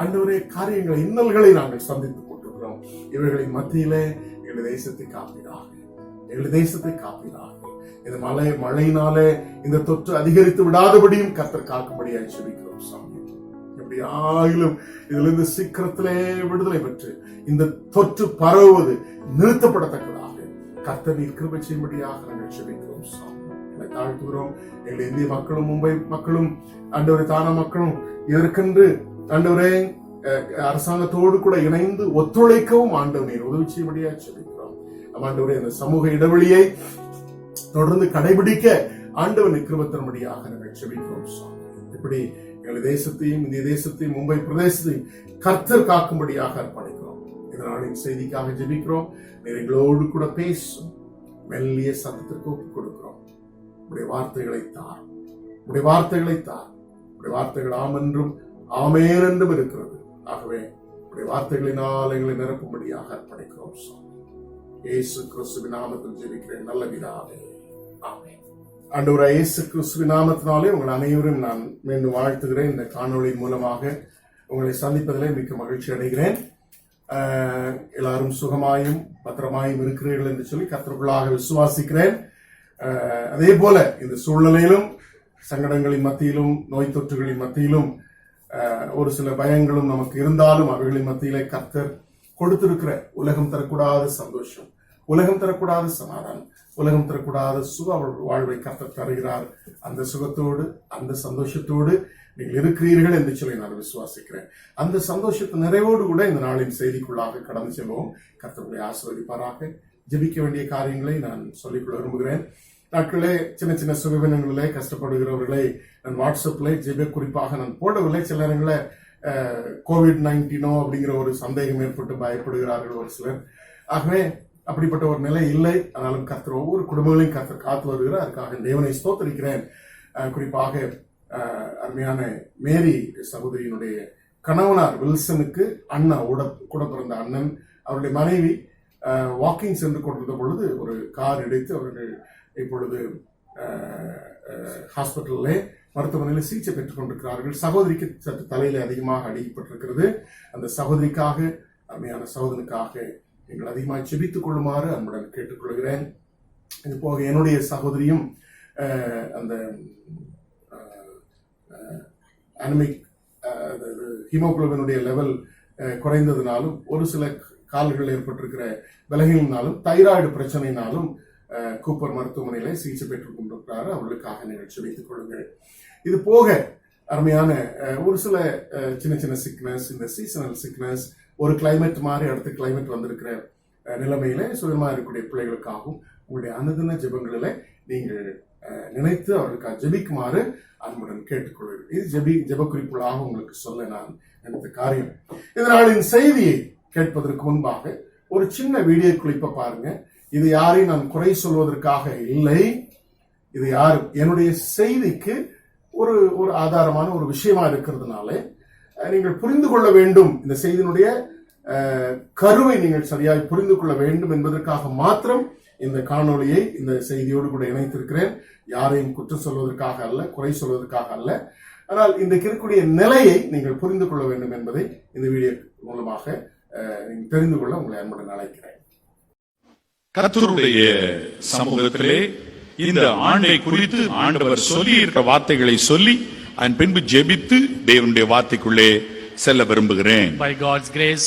ஆண்டவரே காரியங்களை, இன்னல்களை நாங்கள் சந்தித்துக் கொண்டிருக்கிறோம். இவர்களின் மத்தியிலே எங்கள் தேசத்தை காப்பீராக, எங்கள் தேசத்தை காப்பீராக. இந்த மழையினாலே இந்த தொற்று அதிகரித்து விடாதபடியும் கர்த்தர் காக்கும்படியாக ஜெபிக்கிறோம் சாமி. எப்படி ஆகிலும் இதிலிருந்து சீக்கிரத்திலே விடுதலை பெற்று இந்த தொற்று பரவுவது நிறுத்தப்படத்தக்கதாக கர்த்தர் நீர் கிருபை செய்யும்படியாக நாங்கள் ஜெபிக்கிறோம் சாமி. எங்களை தாழ்த்துகிறோம். எங்கள் இந்திய மக்களும், மும்பை மக்களும், ஆண்டவரே தானா மக்களும் இதற்கென்று ஆண்டவரே அரசாங்கத்தோடு கூட இணைந்து ஒத்துழைக்கவும் ஆண்டவர் நீர் உதவி செய்யும்படியாக ஜெபிக்கிறோம். ஆண்டவரே, அந்த சமூக இடைவெளியை தொடர்ந்து கடைபிடிக்க ஆண்டவன் கிருபைத்தரும்படியாக நாங்கள் ஜெபிக்கிறோம் சாமி. இப்படி எங்கள் தேசத்தையும், இந்திய தேசத்தையும், மும்பை பிரதேசத்தையும் கர்த்தர் காக்கும்படியாக அர்ப்பணிக்கிறோம். இதனாலின் செய்திக்காக ஜெபிக்கிறோம். நீர் எங்களோடு கூட பேசும் மெல்லிய சத்தத்திற்கு ஒப்புக் கொடுக்கிறோம். உடைய வார்த்தைகளை தார், உடைய வார்த்தைகளை தார். உடைய வார்த்தைகள் ஆம் என்றும் ஆமேன் என்றும் இருக்கிறது. ஆகவே உடைய வார்த்தைகளினால் எங்களை நிரப்பும்படியாக அர்ப்பணிக்கிறோம் சாமி. இயேசு கிறிஸ்துவின் நாமத்தில் ஜெபிக்கிறேன் நல்ல பிதாவே, ஆமென். ஆண்டவராகிய இயேசு கிறிஸ்துவின் நாமத்தினாலே உங்கள் அனைவரும் நான் மீண்டும் வாழ்த்துகிறேன். இந்த காணொளி மூலமாக உங்களை சந்திப்பதிலே மிக்க மகிழ்ச்சி அடைகிறேன். எல்லாரும் சுகமாயும் பத்திரமாயும் இருக்கிறீர்கள் என்று சொல்லி கர்த்தருக்குள்ளாக விசுவாசிக்கிறேன். அதே போல இந்த சூழ்நிலையிலும், சங்கடங்களின் மத்தியிலும், நோய் தொற்றுகளின் மத்தியிலும் ஒரு சில பயங்களும் நமக்கு இருந்தாலும் அவைகளின் மத்தியிலே கர்த்தர் கொடுத்திருக்கிற உலகம் தரக்கூடாத சந்தோஷம், உலகம் தரக்கூடாத சமாதானம், உலகம் தரக்கூடாத சுக வாழ்வை கர்த்தர் தருகிறார். அந்த சுகத்தோடு, அந்த சந்தோஷத்தோடு நீங்கள் இருக்கிறீர்கள் என்று சொல்லி நான் விசுவாசிக்கிறேன். அந்த சந்தோஷத்தை நிறைவோடு கூட இந்த நாளின் செய்திக்குள்ளாக கடந்து செல்வோம். கர்த்தருடைய ஆசீர்வதிப்பாராக. ஜெபிக்க வேண்டிய காரியங்களை நான் சொல்லிக்கொள்ள விரும்புகிறேன். நாட்களே சின்ன சின்ன சுகவீனங்களிலே கஷ்டப்படுகிறவர்களை நான் வாட்ஸ்அப்ல ஜெப குறிப்பாக நான் போடவில்லை. சில நேரங்களில் COVID-19 அப்படிங்கிற ஒரு சந்தேகம் ஏற்பட்டு பயப்படுகிறார்கள் ஒரு சிலர். ஆகவே அப்படிப்பட்ட ஒரு நிலை இல்லை. ஆனாலும் கர்த்தர் ஒவ்வொரு குடும்பங்களையும் கர்த்தர் காத்து வருகிறார். அதுக்காக தேவனை ஸ்தோத்திரிக்கிறேன். குறிப்பாக அருமையான மேரி சகோதரியினுடைய கணவனார் வில்சனுக்கு அண்ணா கூட பிறந்த அண்ணன், அவருடைய மனைவி வாக்கிங் சென்று கொண்டிருந்த பொழுது ஒரு கார் இடித்து அவர்கள் இப்பொழுது ஹாஸ்பிட்டல்ல மருத்துவமனையில் சிகிச்சை பெற்றுக் கொண்டிருக்கிறார்கள். சகோதரிக்கு சற்று தலையில அதிகமாக அடிக்கப்பட்டிருக்கிறது. அந்த சகோதரிக்காக, அருமையான சகோதரனுக்காக நீங்கள் அதிகமாக செபித்துக் கொள்ளுமாறு அன்புடன் கேட்டுக்கொள்கிறேன். இது போக என்னுடைய சகோதரியும் அந்த அனிமிக் ஹீமோகுளோபினுடைய லெவல் குறைந்ததுனாலும், ஒரு சில கால்கள் ஏற்பட்டிருக்கிற பலகீனனாலும், தைராய்டு பிரச்சனையினாலும் கூப்பர் மருத்துவமனையில சிகிச்சை பெற்றுக் கொண்டிருக்கிறார். அவர்களுக்காக நீங்கள் செபித்துக் கொள்ளுங்கள். இது போக அருமையான ஒரு சில சின்ன சின்ன சிக்னஸ், இந்த சீசனல் சிக்னஸ், ஒரு கிளைமேட் மாறி அடுத்த கிளைமேட் வந்திருக்கிற நிலைமையில சுயமா இருக்கக்கூடிய பிள்ளைகளுக்காகவும் உங்களுடைய அனுதின ஜெபங்களில நீங்கள் நினைத்து அவர்களுக்காக ஜெபிக்குமாறு அன்புடன் கேட்டுக்கொள்கிறேன். இது ஜெப குறிப்புகளாக உங்களுக்கு சொல்ல நான் நினைத்த காரியம். இதனாலின் செய்தியை கேட்பதற்கு முன்பாக ஒரு சின்ன வீடியோ கிளிப்பை பாருங்க. இது யாரையும் நான் குறை சொல்வதற்காக இல்லை. இது யாரும் என்னுடைய செய்திக்கு ஒரு ஒரு ஆதாரமான ஒரு விஷயமா இருக்கிறதுனால நீங்கள் புரிந்து கொள்ள வேண்டும். இந்த செய்தியினுடைய கருவை நீங்கள் சரியாக புரிந்து கொள்ள வேண்டும் என்பதற்காக மாத்திரம் இந்த காணொளியை இந்த செய்தியோடு கூட இணைத்திருக்கிறேன். யாரையும் குற்றம் சொல்வதற்காக அல்ல, குறை சொல்வதற்காக அல்ல. ஆனால் இந்த இருக்கக்கூடிய நிலையை நீங்கள் புரிந்து கொள்ள வேண்டும் என்பதை இந்த வீடியோ மூலமாக நீங்கள் தெரிந்து கொள்ள உங்களை அன்புடன் அழைக்கிறேன். கர்த்தருடைய சமூகத்திலே இந்த ஆண்டை குறித்து ஆண்டவர் சொல்லி இருக்கிற வார்த்தைகளை சொல்லி அதன் பின்பு ஜெபித்து தேவனுடைய வார்த்தைக்குள்ளே செல்ல விரும்புகிறேன். By God's grace,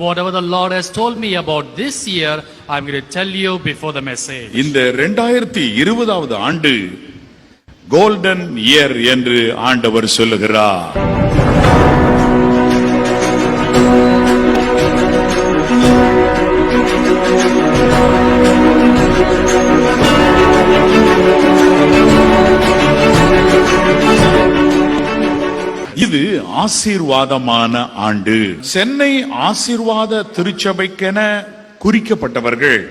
whatever the Lord has told me about this year, I'm going to tell you before the message. இந்த 2020வது ஆண்டு கோல்டன் இயர் என்று ஆண்டவர் சொல்லுகிறார். இது ஆசீர்வாதமான ஆண்டு. சென்னை ஆசீர்வாத திருச்சபைக்கென குறிக்கப்பட்டவர்கள்,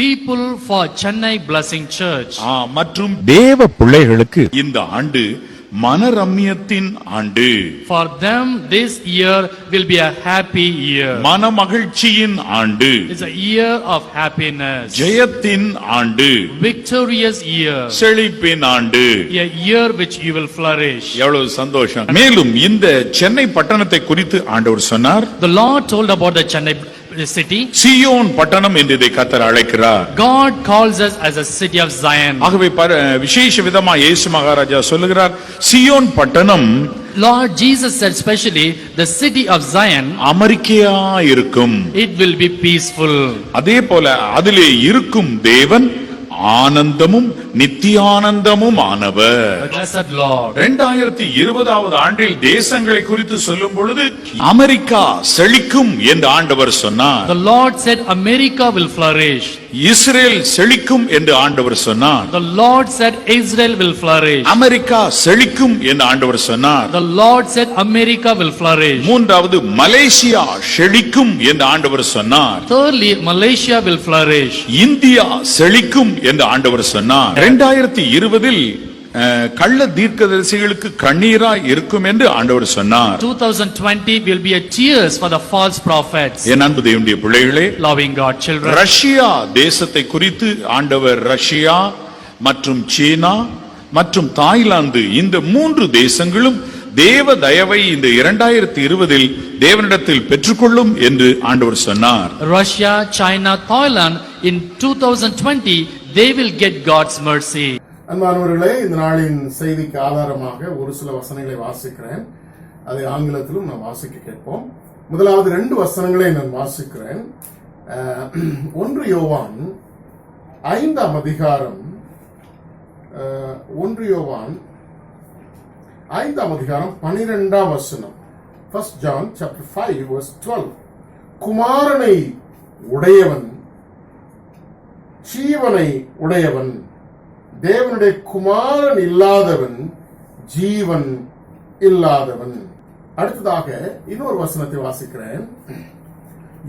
People for Chennai Blessing Church. மற்றும் தேவ பிள்ளைகளுக்கு இந்த ஆண்டு மனரம்யத்தின் ஆண்டு. For them this year will be a happy year. மனமகிழ்ச்சியின் ஆண்டு. It's a year of happiness. ஜெயத்தின் ஆண்டு. Victorious year. செழிப்பின் ஆண்டு. A year which you will flourish. எவ்வளவு சந்தோஷம். மேலும் இந்த சென்னை பட்டணத்தை குறித்து ஆண்டவர் சொன்னார், The Lord told about the Chennai city. சீயோன் பட்டணம் என்று இதை கர்த்தர் அழைக்கிறார். God calls us as a city of Zion. ஆகவே விசேஷ விதமா இயேசு மகாராஜா சொல்லுகிறார், சீயோன் பட்டணம் Lord Jesus said specially, the city of Zion, அமெரிக்கையா இருக்கும். it will be peaceful. அதே போல அதிலே இருக்கும் தேவன் ஆனந்தமும் நித்தியானந்தமும் ஆனவர். The blessed Lord. 2020 ஆண்டில் தேசங்களை குறித்து சொல்லும் பொழுது அமெரிக்கா செழிக்கும் என்று ஆண்டவர் சொன்னார். The Lord said America will flourish. Israel செழிக்கும் என்று ஆண்டவர் சொன்னார். The Lord said Israel will flourish. America செழிக்கும் என்று ஆண்டவர் சொன்னார். The Lord said America will flourish. மூன்றாவது மலேசியா செழிக்கும் என்று ஆண்டவர் சொன்னார். Thirdly, Malaysia will flourish. India செழிக்கும் என்று ஆண்டவர் சொன்னார். 2020 கள்ள தீர்க்கதரிசிகளுக்கு கண்ணீரா இருக்கும் என்று ஆண்டவர் சொன்னார். 2020 will be a tears for the false prophets. என் அன்பு தேவனுடைய பிள்ளைகளே, Loving God children. ரஷ்யா தேசத்தை குறித்து ஆண்டவர் ரஷ்யா மற்றும் சீனா மற்றும் தாய்லாந்து இந்த 3 தேசங்களும் தேவ தயவை இந்த 2020 தேவனிடத்தில் பெற்றுக்கொள்ளும் என்று ஆண்டவர் சொன்னார். Russia, China, Thailand in 2020 they will get God's mercy. அன்பானவர்களே, இந்த நாளின் செய்திக்கு ஆதாரமாக ஒரு சில வசனங்களை வாசிக்கிறேன். அதை ஆங்கிலத்திலும் நான் வாசிக்க கேட்போம். முதலாவது 2 வசனங்களை நான் வாசிக்கிறேன். 1 யோவான் 5ஆம் அதிகாரம் 1 யோவான் 5ஆம் அதிகாரம் 12ஆம் வசனம். 1 John chapter 5 verse 12. குமாரனை உடையவன் ஜீவனை உடையவன், தேவனுடைய குமாரன் இல்லாதவன் ஜீவன் இல்லாதவன். அடுத்ததாக இன்னொரு வசனத்தை வாசிக்கிறேன்.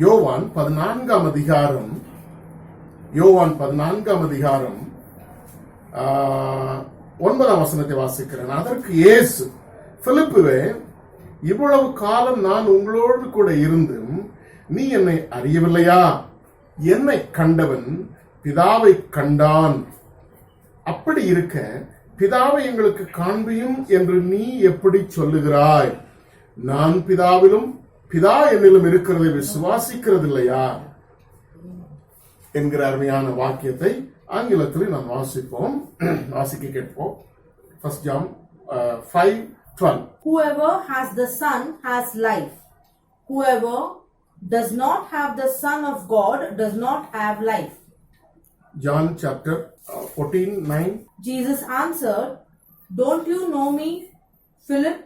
யோவான் 14ஆம் அதிகாரம் 9ஆம் வசனத்தை வாசிக்கிறேன். அதற்கு இயேசு, பிலிப்புவே, இவ்வளவு காலம் நான் உங்களோடு கூட இருந்தும் நீ என்னை அறியவில்லையா? என்னை கண்டவன் பிதாவை கண்டான். அப்படி இருக்க பிதாவை எங்களுக்கு காண்பியும் என்று நீ எப்படி சொல்லுகிறாய்? நான் பிதாவிலும் பிதா என்னிலும் இருக்கிறதை விசுவாசிக்கிறதில்லையா என்கிற அருமையான வாக்கியத்தை ஆங்கிலத்தில் நாம் வாசிக்க கேட்போம். 1 John 5:12. Whoever has the Son has life. Whoever does not have the Son of God does not have life. John chapter 14:9. Jesus answered, Don't you know me, Philip,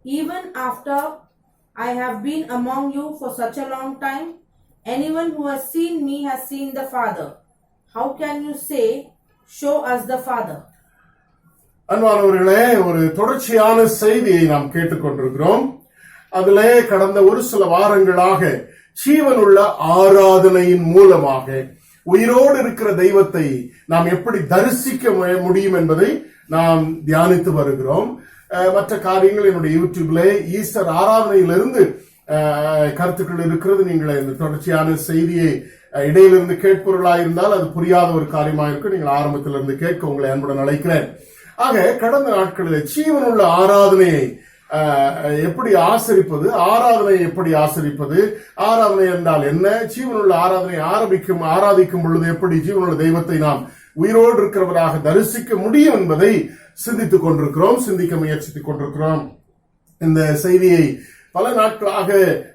even after I have been among you for such a long time? Anyone who has seen me has seen the Father. How can you say, Show us the Father? அன்பானவர்களே, ஒரு தொடர்ச்சியான செய்தியை நாம் கேட்டுக்கொண்டிருக்கிறோம். அதிலே கடந்த ஒரு சில வாரங்களாக ஜீவனுள்ள ஆராதனையின் மூலமாக உயிரோடு இருக்கிற தெய்வத்தை நாம் எப்படி தரிசிக்க முடியும் என்பதை நாம் தியானித்து வருகிறோம். மற்ற காரியங்கள் என்னுடைய யூடியூப்ல ஈஸ்டர் ஆராதனையிலிருந்து கருத்துக்கள் இருக்கிறது. நீங்கள் இந்த தொடர்ச்சியான செய்தியை இடையிலிருந்து கேட்பொருளாயிருந்தால் அது புரியாத ஒரு காரியமாக இருக்கும். நீங்கள் ஆரம்பத்திலிருந்து கேட்க உங்களை அன்புடன் அழைக்கிறேன். ஆக கடந்த நாட்களில் ஜீவனுள்ள ஆராதனையை எப்படி ஆசரிப்பது, ஆராதனை எப்படி ஆசரிப்பது, ஆராதனை என்றால் என்ன, ஜீவனுள்ள ஆராதனை ஆராதிக்கும் பொழுது எப்படி ஜீவனுள்ள தெய்வத்தை நாம் உயிரோடு இருக்கிறவராக தரிசிக்க முடியும் என்பதை சிந்திக்க முயற்சித்துக் கொண்டிருக்கிறோம். இந்த செய்தியை பல நாட்களாக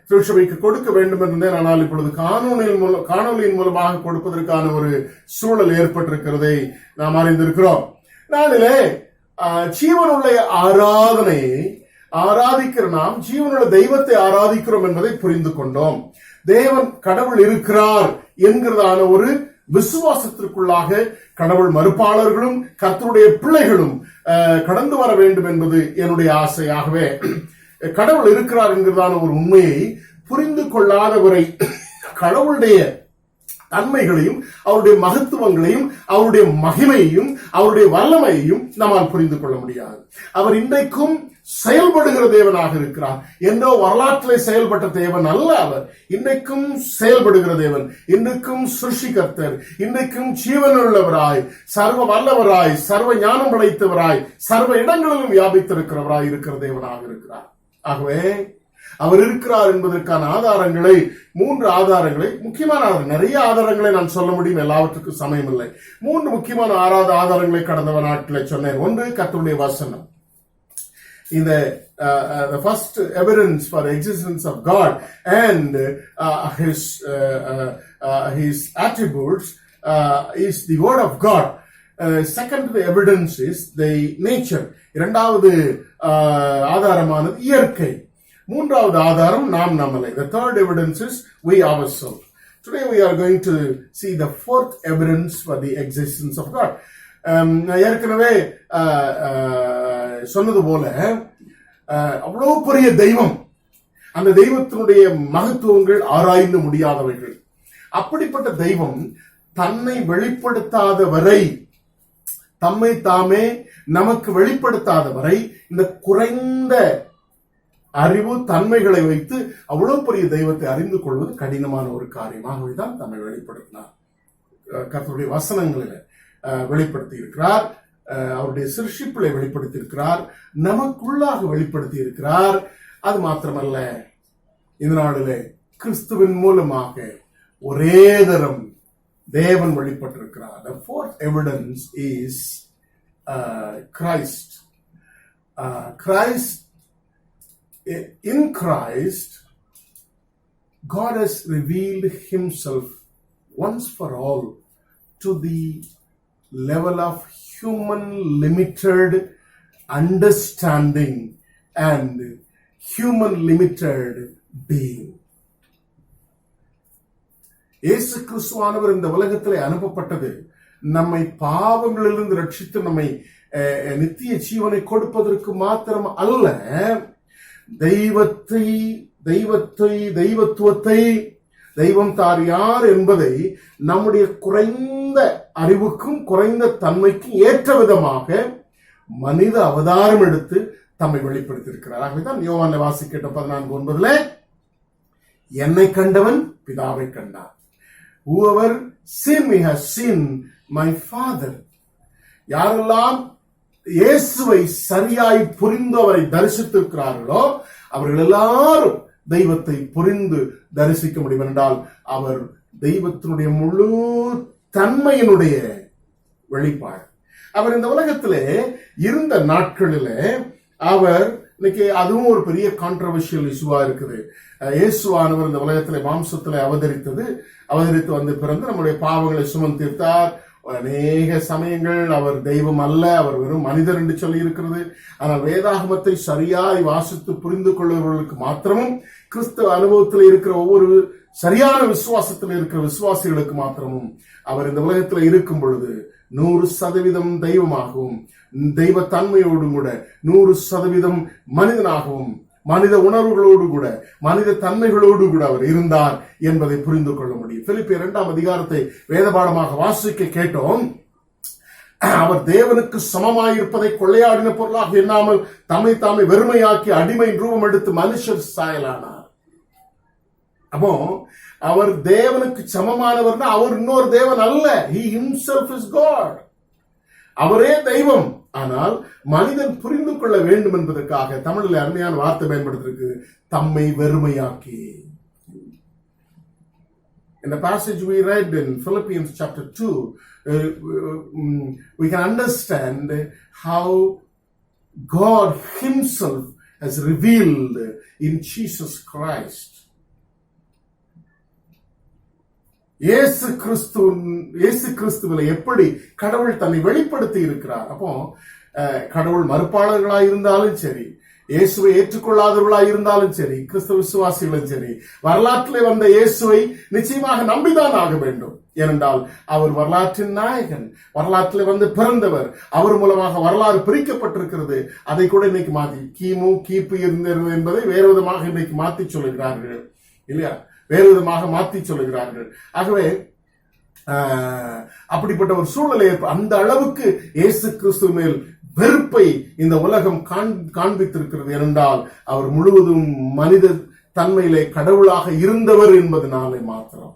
திருச்சபைக்கு கொடுக்க வேண்டும் என்றேன். ஆனால் இப்பொழுது காணொலியின் மூலமாக கொடுப்பதற்கான ஒரு சூழல் ஏற்பட்டிருக்கிறதை நாம் அறிந்திருக்கிறோம். நாளிலே ஜீவனுள்ள ஆராதனையை ஆராதிக்கிற நாம் ஜீவனுள்ள தெய்வத்தை ஆராதிக்கிறோம் என்பதை புரிந்து கொண்டோம். தேவன் கடவுள் இருக்கிறார் என்கிறதான ஒரு விசுவாசத்திற்குள்ளாக கடவுள் மறுப்பாளர்களும் கர்த்தருடைய பிள்ளைகளும் கடந்து வர வேண்டும் என்பது என்னுடைய ஆசையாகவே கடவுள் இருக்கிறார் என்கிறதான ஒரு உண்மையை புரிந்து கொள்ளாதவரை கடவுளுடைய தன்மைகளையும் அவருடைய மகத்துவங்களையும் அவருடைய மகிமையையும் அவருடைய வல்லமையையும் நம்மால் புரிந்து கொள்ள முடியாது. அவர் இன்றைக்கும் செயல்படுகிற தேவனாக இருக்கிறார். என்றோ வரலாற்றிலே செயல்பட்ட தேவன் அல்ல. அவர் இன்றைக்கும் செயல்படுகிற தேவன், இன்றைக்கும் சிருஷ்டிகர்த்தர், இன்றைக்கும் ஜீவனுள்ளவராய், சர்வ வல்லவராய், சர்வ ஞானம் படைத்தவராய், சர்வ இடங்களிலும் வியாபித்திருக்கிறவராய் இருக்கிற தேவனாக இருக்கிறார். ஆகவே அவர் இருக்கிறார் என்பதற்கான ஆதாரங்களை, 3 ஆதாரங்களை, முக்கியமான நிறைய ஆதாரங்களை நான் சொல்ல முடியும், எல்லாவற்றுக்கும் சமயம் இல்லை. 3 முக்கியமான ஆதாரங்களை கடந்த நாட்களை சொன்னேன். ஒன்று, கர்த்தருடைய வசனம். The first evidence for the existence of God and his attributes is the word of God. Second evidence is the nature. இரண்டாவது ஆதாரமானது இயற்கை. மூன்றாவது ஆதாரம் நாம் நம்மளை. The third evidence is we ourselves. Today we are going to see the fourth evidence for the existence of God. ஏற்கனவே சொன்னது போல அவ்வளவு பெரிய தெய்வம், அந்த தெய்வத்தினுடைய மகத்துவங்கள் ஆராய்ந்து முடியாதவைகள். அப்படிப்பட்ட தெய்வம் தன்னை வெளிப்படுத்தாத வரை, தம்மை தாமே நமக்கு வெளிப்படுத்தாத வரை, இந்த குறைந்த அறிவு தன்மைகளை வைத்து அவ்வளவு பெரிய தெய்வத்தை அறிந்து கொள்வது கடினமான ஒரு காரியமாகவே தான் தம்மை வெளிப்படுத்தினார். கர்த்தருடைய வசனங்களில் வெளிப்படுத்தி இருக்கிறார், அவருடைய சிருஷ்டிப்பிலே வெளிப்படுத்தி இருக்கிறார், நமக்குள்ளாக வெளிப்படுத்தி இருக்கிறார். அது மாத்திரமல்ல, இந்த நாளிலே கிறிஸ்துவின் மூலமாக ஒரே தரம் தேவன் வெளிப்பட்டிருக்கிறார். The fourth evidence is Christ. In Christ, God has revealed himself once for all to the level of human limited understanding and human limited being. இயேசு கிறிஸ்துவானவர் இந்த உலகத்திலே அனுப்பப்பட்டது நம்மை பாவங்களிலிருந்து ரட்சித்து நம்மை நித்திய ஜீவனை கொடுப்பதற்கு மாத்திரம் அல்ல, தெய்வத்துவத்தை, தெய்வம் தார் யார் என்பதை நம்முடைய குறைந்த அறிவுக்கும் குறைந்த தன்மைக்கும் ஏற்ற விதமாக மனித அவதாரம் எடுத்து தம்மை வெளிப்படுத்தியிருக்கிறார். ஆகவேதான் யோவான் வாசிக்கிட்ட 14:9 என்னை கண்டவன் பிதாவை கண்டார். Whoever seen me has seen my father. யாரெல்லாம் இயேசுவை சரியாய் புரிந்து அவரை தரிசித்திருக்கிறார்களோ அவர்கள் எல்லாரும் தெய்வத்தை புரிந்து தரிசிக்க முடியும். என்றால் அவர் தெய்வத்தினுடைய முழு தன்மையினுடைய வெளிப்பாடு. அவர் இந்த உலகத்திலே இருந்த நாட்களிலே அவர், இன்னைக்கு அதுவும் ஒரு பெரிய கான்ட்ரவர்ஷியல் இஷ்யூவா இருக்குது. இயேசுவானவர் இந்த உலகத்திலே மாம்சத்திலே அவதரித்து வந்து பிறந்து நம்முடைய பாவங்களை சுமந்தீர்த்தார். அநேக சமயங்கள் அவர் தெய்வம் அல்ல, அவர் வெறும் மனிதர் என்று சொல்லி இருக்கிறது. ஆனால் வேதாகமத்தை சரியாய் வாசித்து புரிந்து கொள்ளுவர்களுக்கு மாத்திரமும், கிறிஸ்தவ அனுபவத்தில் இருக்கிற ஒவ்வொரு சரியான விசுவாசத்தில் இருக்கிற விசுவாசிகளுக்கு மாத்திரமும் அவர் இந்த உலகத்தில் இருக்கும் பொழுது 100% தெய்வமாகவும் தெய்வ தன்மையோடும் கூட 100% மனிதனாகவும் மனித உணர்வுகளோடு கூட மனித தன்மைகளோடு கூட அவர் இருந்தார் என்பதை புரிந்து கொள்ள முடியும். பிலிப்பியர் 2ஆம் அதிகாரத்தை வேதபாடமாக வாசிக்க கேட்டோம். அவர் தேவனுக்கு சமமாயிருப்பதை கொள்ளையாடின பொருளாக எண்ணாமல் தம்மை தாமே வெறுமையாக்கி அடிமை ரூபம் எடுத்து மனுஷர் சாயலானார். அப்போ அவர் தேவனுக்கு சமமானவர்னா அவர் இன்னொரு தேவன் அல்ல. He himself is God. அவரே தெய்வம். ஆனால் மனிதன் புரிந்து கொள்ள வேண்டும் என்பதற்காக தமிழில் அருமையான வார்த்தை பயன்படுத்திருக்கு, தம்மை வெறுமையாக்கி. In the passage we read in Philippians chapter 2, we can understand how God himself has revealed in Jesus Christ. இயேசு கிறிஸ்துவில எப்படி கடவுள் தன்னை வெளிப்படுத்தி இருக்கிறார். அப்போ கடவுள் மறுப்பாளர்களாய் இருந்தாலும் சரி, இயேசுவை ஏற்றுக்கொள்ளாதவர்களாய் இருந்தாலும் சரி, கிறிஸ்தவ விசுவாசிகளும் சரி, வரலாற்றிலே வந்த இயேசுவை நிச்சயமாக நம்பிதான் ஆக வேண்டும். ஏனென்றால் அவர் வரலாற்றின் நாயகன், வரலாற்றில் வந்து பிறந்தவர், அவர் மூலமாக வரலாறு பிரிக்கப்பட்டிருக்கிறது. அதை கூட இன்னைக்கு மாற்றி கிமு கிபு இருந்தது என்பதை வேறு விதமாக இன்னைக்கு மாற்றி சொல்லுகிறார்கள் இல்லையா, வேறு விதமாக மாற்றி சொல்லுகிறார்கள். ஆகவே அப்படிப்பட்ட ஒரு சூழ்நிலை அந்த அளவுக்கு இயேசு கிறிஸ்து மேல் வெறுப்பை இந்த உலகம் காண்பித்திருக்கிறது. ஏனென்றால் அவர் முழுவதும் மனித தன்மையிலே கடவுளாக இருந்தவர் என்பதனாலே மாத்திரம்.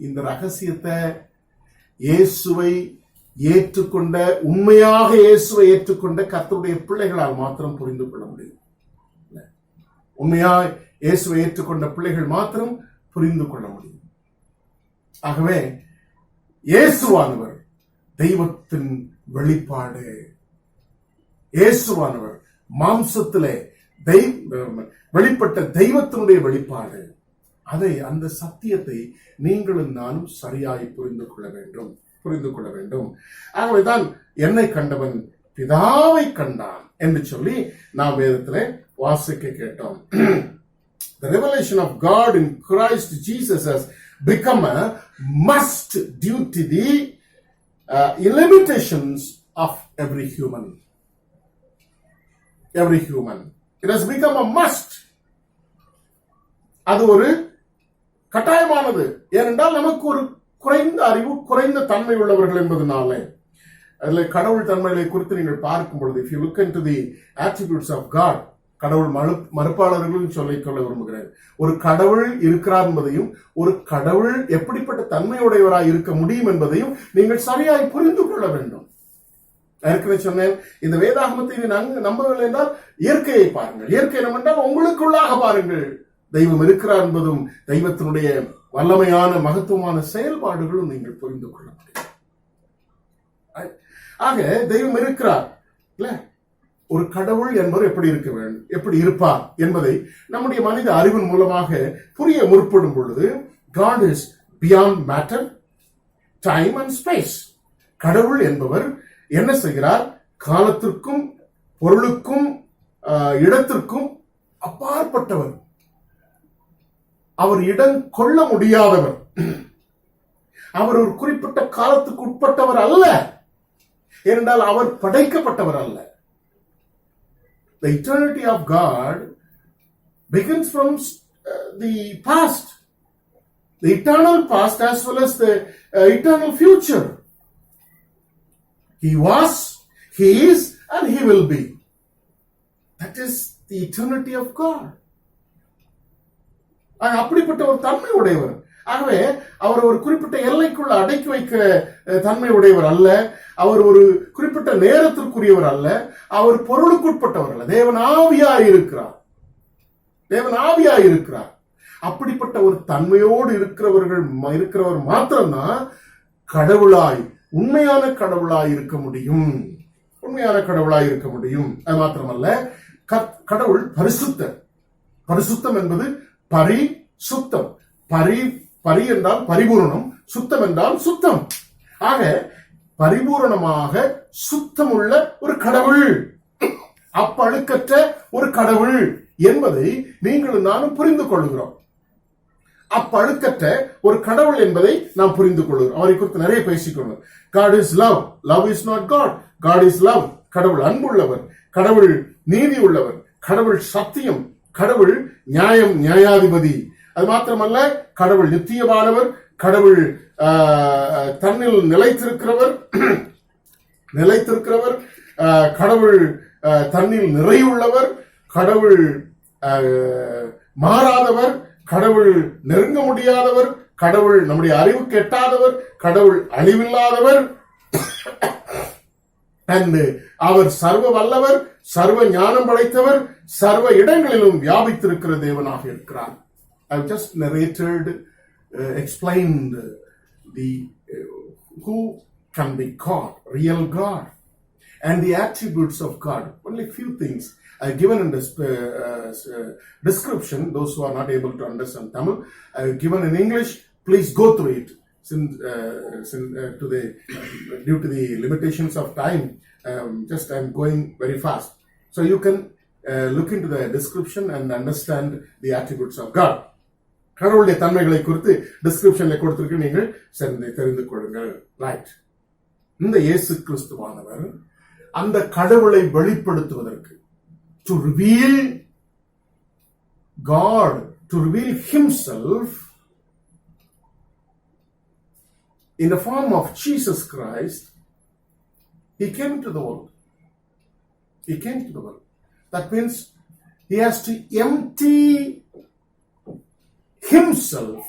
இந்த ரகசியத்தை இயேசுவை ஏற்றுக்கொண்ட, உண்மையாக இயேசுவை ஏற்றுக்கொண்ட கர்த்தருடைய பிள்ளைகளால் மாத்திரம் புரிந்து கொள்ள முடியும். உண்மையாய் இயேசுவை ஏற்றுக்கொண்ட பிள்ளைகள் மாத்திரம் புரிந்து கொள்ள முடியும். ஆகவே இயேசுவானவர் தெய்வத்தின் வெளிப்பாடு. இயேசுவானவர் மாம்சத்திலே வெளிப்பட்ட தெய்வத்தினுடைய வெளிப்பாடு. அந்த சத்தியத்தை நீங்களும் நானும் சரியாய் புரிந்து கொள்ள வேண்டும். ஆகவேதான் என்னை கண்டவன் பிதாவை கண்டான் என்று சொல்லி நாம் வேதத்திலே வாசிக்க கேட்டோம். The revelation of God in Christ Jesus has become a must due to the limitations of every human. It has become a must. அது ஒரு கட்டாயமானது. ஏனென்றால் நமக்கு ஒரு குறைந்த அறிவு, குறைந்த தன்மை உள்ளவர்கள் என்பதனாலே. அதில் கடவுள் தன்மைகளை குறித்து நீங்கள் பார்க்கும் பொழுது, if you look into the attributes of God, கடவுள் மறுப்பாளர்களும் சொல்லிக்கொள்ள விரும்புகிறேன். ஒரு கடவுள் இருக்கிறார் என்பதையும், ஒரு கடவுள் எப்படிப்பட்ட தன்மையுடையவராய் இருக்க முடியும் என்பதையும் நீங்கள் சரியாய் புரிந்து கொள்ள வேண்டும். ஏற்கனவே சொன்னேன், இந்த வேதாகமத்தை நம்பவில்லை என்றால் இயற்கையை பாருங்கள். இயற்கை என்னவென்றால் உங்களுக்குள்ளாக பாருங்கள். தெய்வம் இருக்கிறார் என்பதும் தெய்வத்தினுடைய வல்லமையான மகத்துவமான செயல்பாடுகளும் நீங்கள் புரிந்து கொள்ள முடியும். ஆக தெய்வம் இருக்கிறார் இல்ல, ஒரு கடவுள் என்பவர் எப்படி இருப்பார் என்பதை நம்முடைய மனித அறிவின் மூலமாக புரிய முற்படும் பொழுது, God is beyond matter, time and space. கடவுள் என்பவர் என்ன செய்கிறார்? காலத்திற்கும் பொருளுக்கும் இடத்திற்கும் அப்பாற்பட்டவர். அவர் இடம் கொள்ள முடியாதவர். அவர் ஒரு குறிப்பிட்ட காலத்துக்கு உட்பட்டவர் அல்ல. ஏனென்றால் அவர் படைக்கப்பட்டவர் அல்ல. The eternity of God begins from the past, the eternal past as well as the eternal future. He was, he is, and he will be. That is the eternity of God. அப்படிப்பட்ட ஒரு தன்மை உடையவர். ஆகவே அவர் ஒரு குறிப்பிட்ட எல்லைக்குள்ள அடக்கி வைக்கிற தன்மை உடையவர் அல்ல. அவர் ஒரு குறிப்பிட்ட நேரத்திற்குரியவர் அல்ல. அவர் பொருளுக்குட்பட்டவர் அல்ல. தேவன் ஆவியாய் இருக்கிறார். அப்படிப்பட்ட ஒரு தன்மையோடு இருக்கிறவர் மாத்திரம்தான் கடவுளாய், உண்மையான கடவுளாய் இருக்க முடியும். அது மாத்திரமல்ல, கடவுள் பரிசுத்தம் என்பது பரிசுத்தம். பரி என்றால் பரிபூரணம், சுத்தம் என்றால் சுத்தம். ஆக பரிபூரணமாக சுத்தமுள்ள ஒரு கடவுள், அப்பழுக்கற்ற ஒரு கடவுள் என்பதை நீங்களும் நானும் புரிந்து கொள்கிறோம். அப்பழுக்கற்ற ஒரு கடவுள் என்பதை நாம் புரிந்து கொள்கிறோம். அவரை குறித்து நிறைய பேசிக்கொள்வோம். God is love. Love is not God. God is love. கடவுள் அன்புள்ளவர், கடவுள் நீதி உள்ளவர், கடவுள் சத்தியம், கடவுள் நியாயாதிபதி. அது மாத்திரமல்ல, கடவுள் நித்தியமானவர், கடவுள் தன்னில் நிலைத்திருக்கிறவர், கடவுள் தன்னில் நிறைவுள்ளவர், கடவுள் மாறாதவர், கடவுள் நெருங்க முடியாதவர், கடவுள் நம்முடைய அறிவுக்கு எட்டாதவர், கடவுள் அழிவில்லாதவர், அவர் சர்வ வல்லவர், சர்வ ஞானம் படைத்தவர், சர்வ இடங்களிலும் வியாபித்திருக்கிற தேவனாக இருக்கிறார். I've just narrated, explained who can be God, real God, and the attributes of God. Only few things I've given in this description. Those who are not able to understand Tamil, I've given in English. Please go through it. Due to the limitations of time, I'm going very fast. So you can look into the description and understand the attributes of God. கடவுளுடைய தன்மைகளை குறித்து டிஸ்கிரிப்ஷன்ல கொடுத்திருக்கு, நீங்கள் தெரிந்து கொள்ளுங்கள். Right. இந்த இயேசு கிறிஸ்துவானவர் அந்த கடவுளை வெளிப்படுத்துவதற்கு, to reveal God, to reveal himself in the form of Jesus Christ, he came to the world. He came to the world. That means he has to empty himself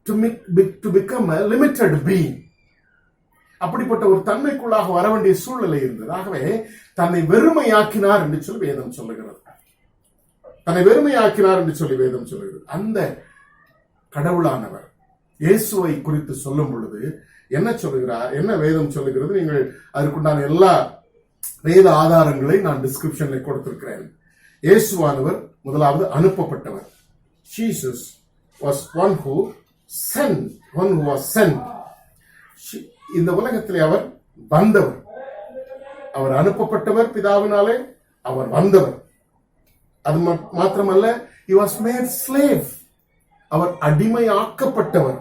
to become a limited being. அப்படிப்பட்ட ஒரு தன்மைக்குள்ளாக வர வேண்டிய சூழ்நிலை இருந்தது. ஆகவே தன்னை வெறுமையாக்கினார் என்று சொல்லி வேதம் சொல்லுகிறது. தன்னை வெறுமையாக்கினார் என்று சொல்லி வேதம் சொல்லுகிறது. அந்த கடவுளானவர் இயேசுவை குறித்து சொல்லும் பொழுது என்ன சொல்லுகிறார், என்ன வேதம் சொல்லுகிறது? நீங்கள் அதற்குண்டான எல்லா வேத ஆதாரங்களை நான் டிஸ்கிரிப்ஷன்ல கொடுத்திருக்கிறேன். இயேசுவானவர் முதலாவது அனுப்பப்பட்டவர். Jesus was one who was sent. இந்த உலகத்திலே அவர் வந்தவர், அவர் அனுப்பப்பட்டவர் பிதாவினாலே, அவர் வந்தவர். அது மாத்திரமல்ல, he was made slave, our அடிமையாக்கப்பட்டவர்.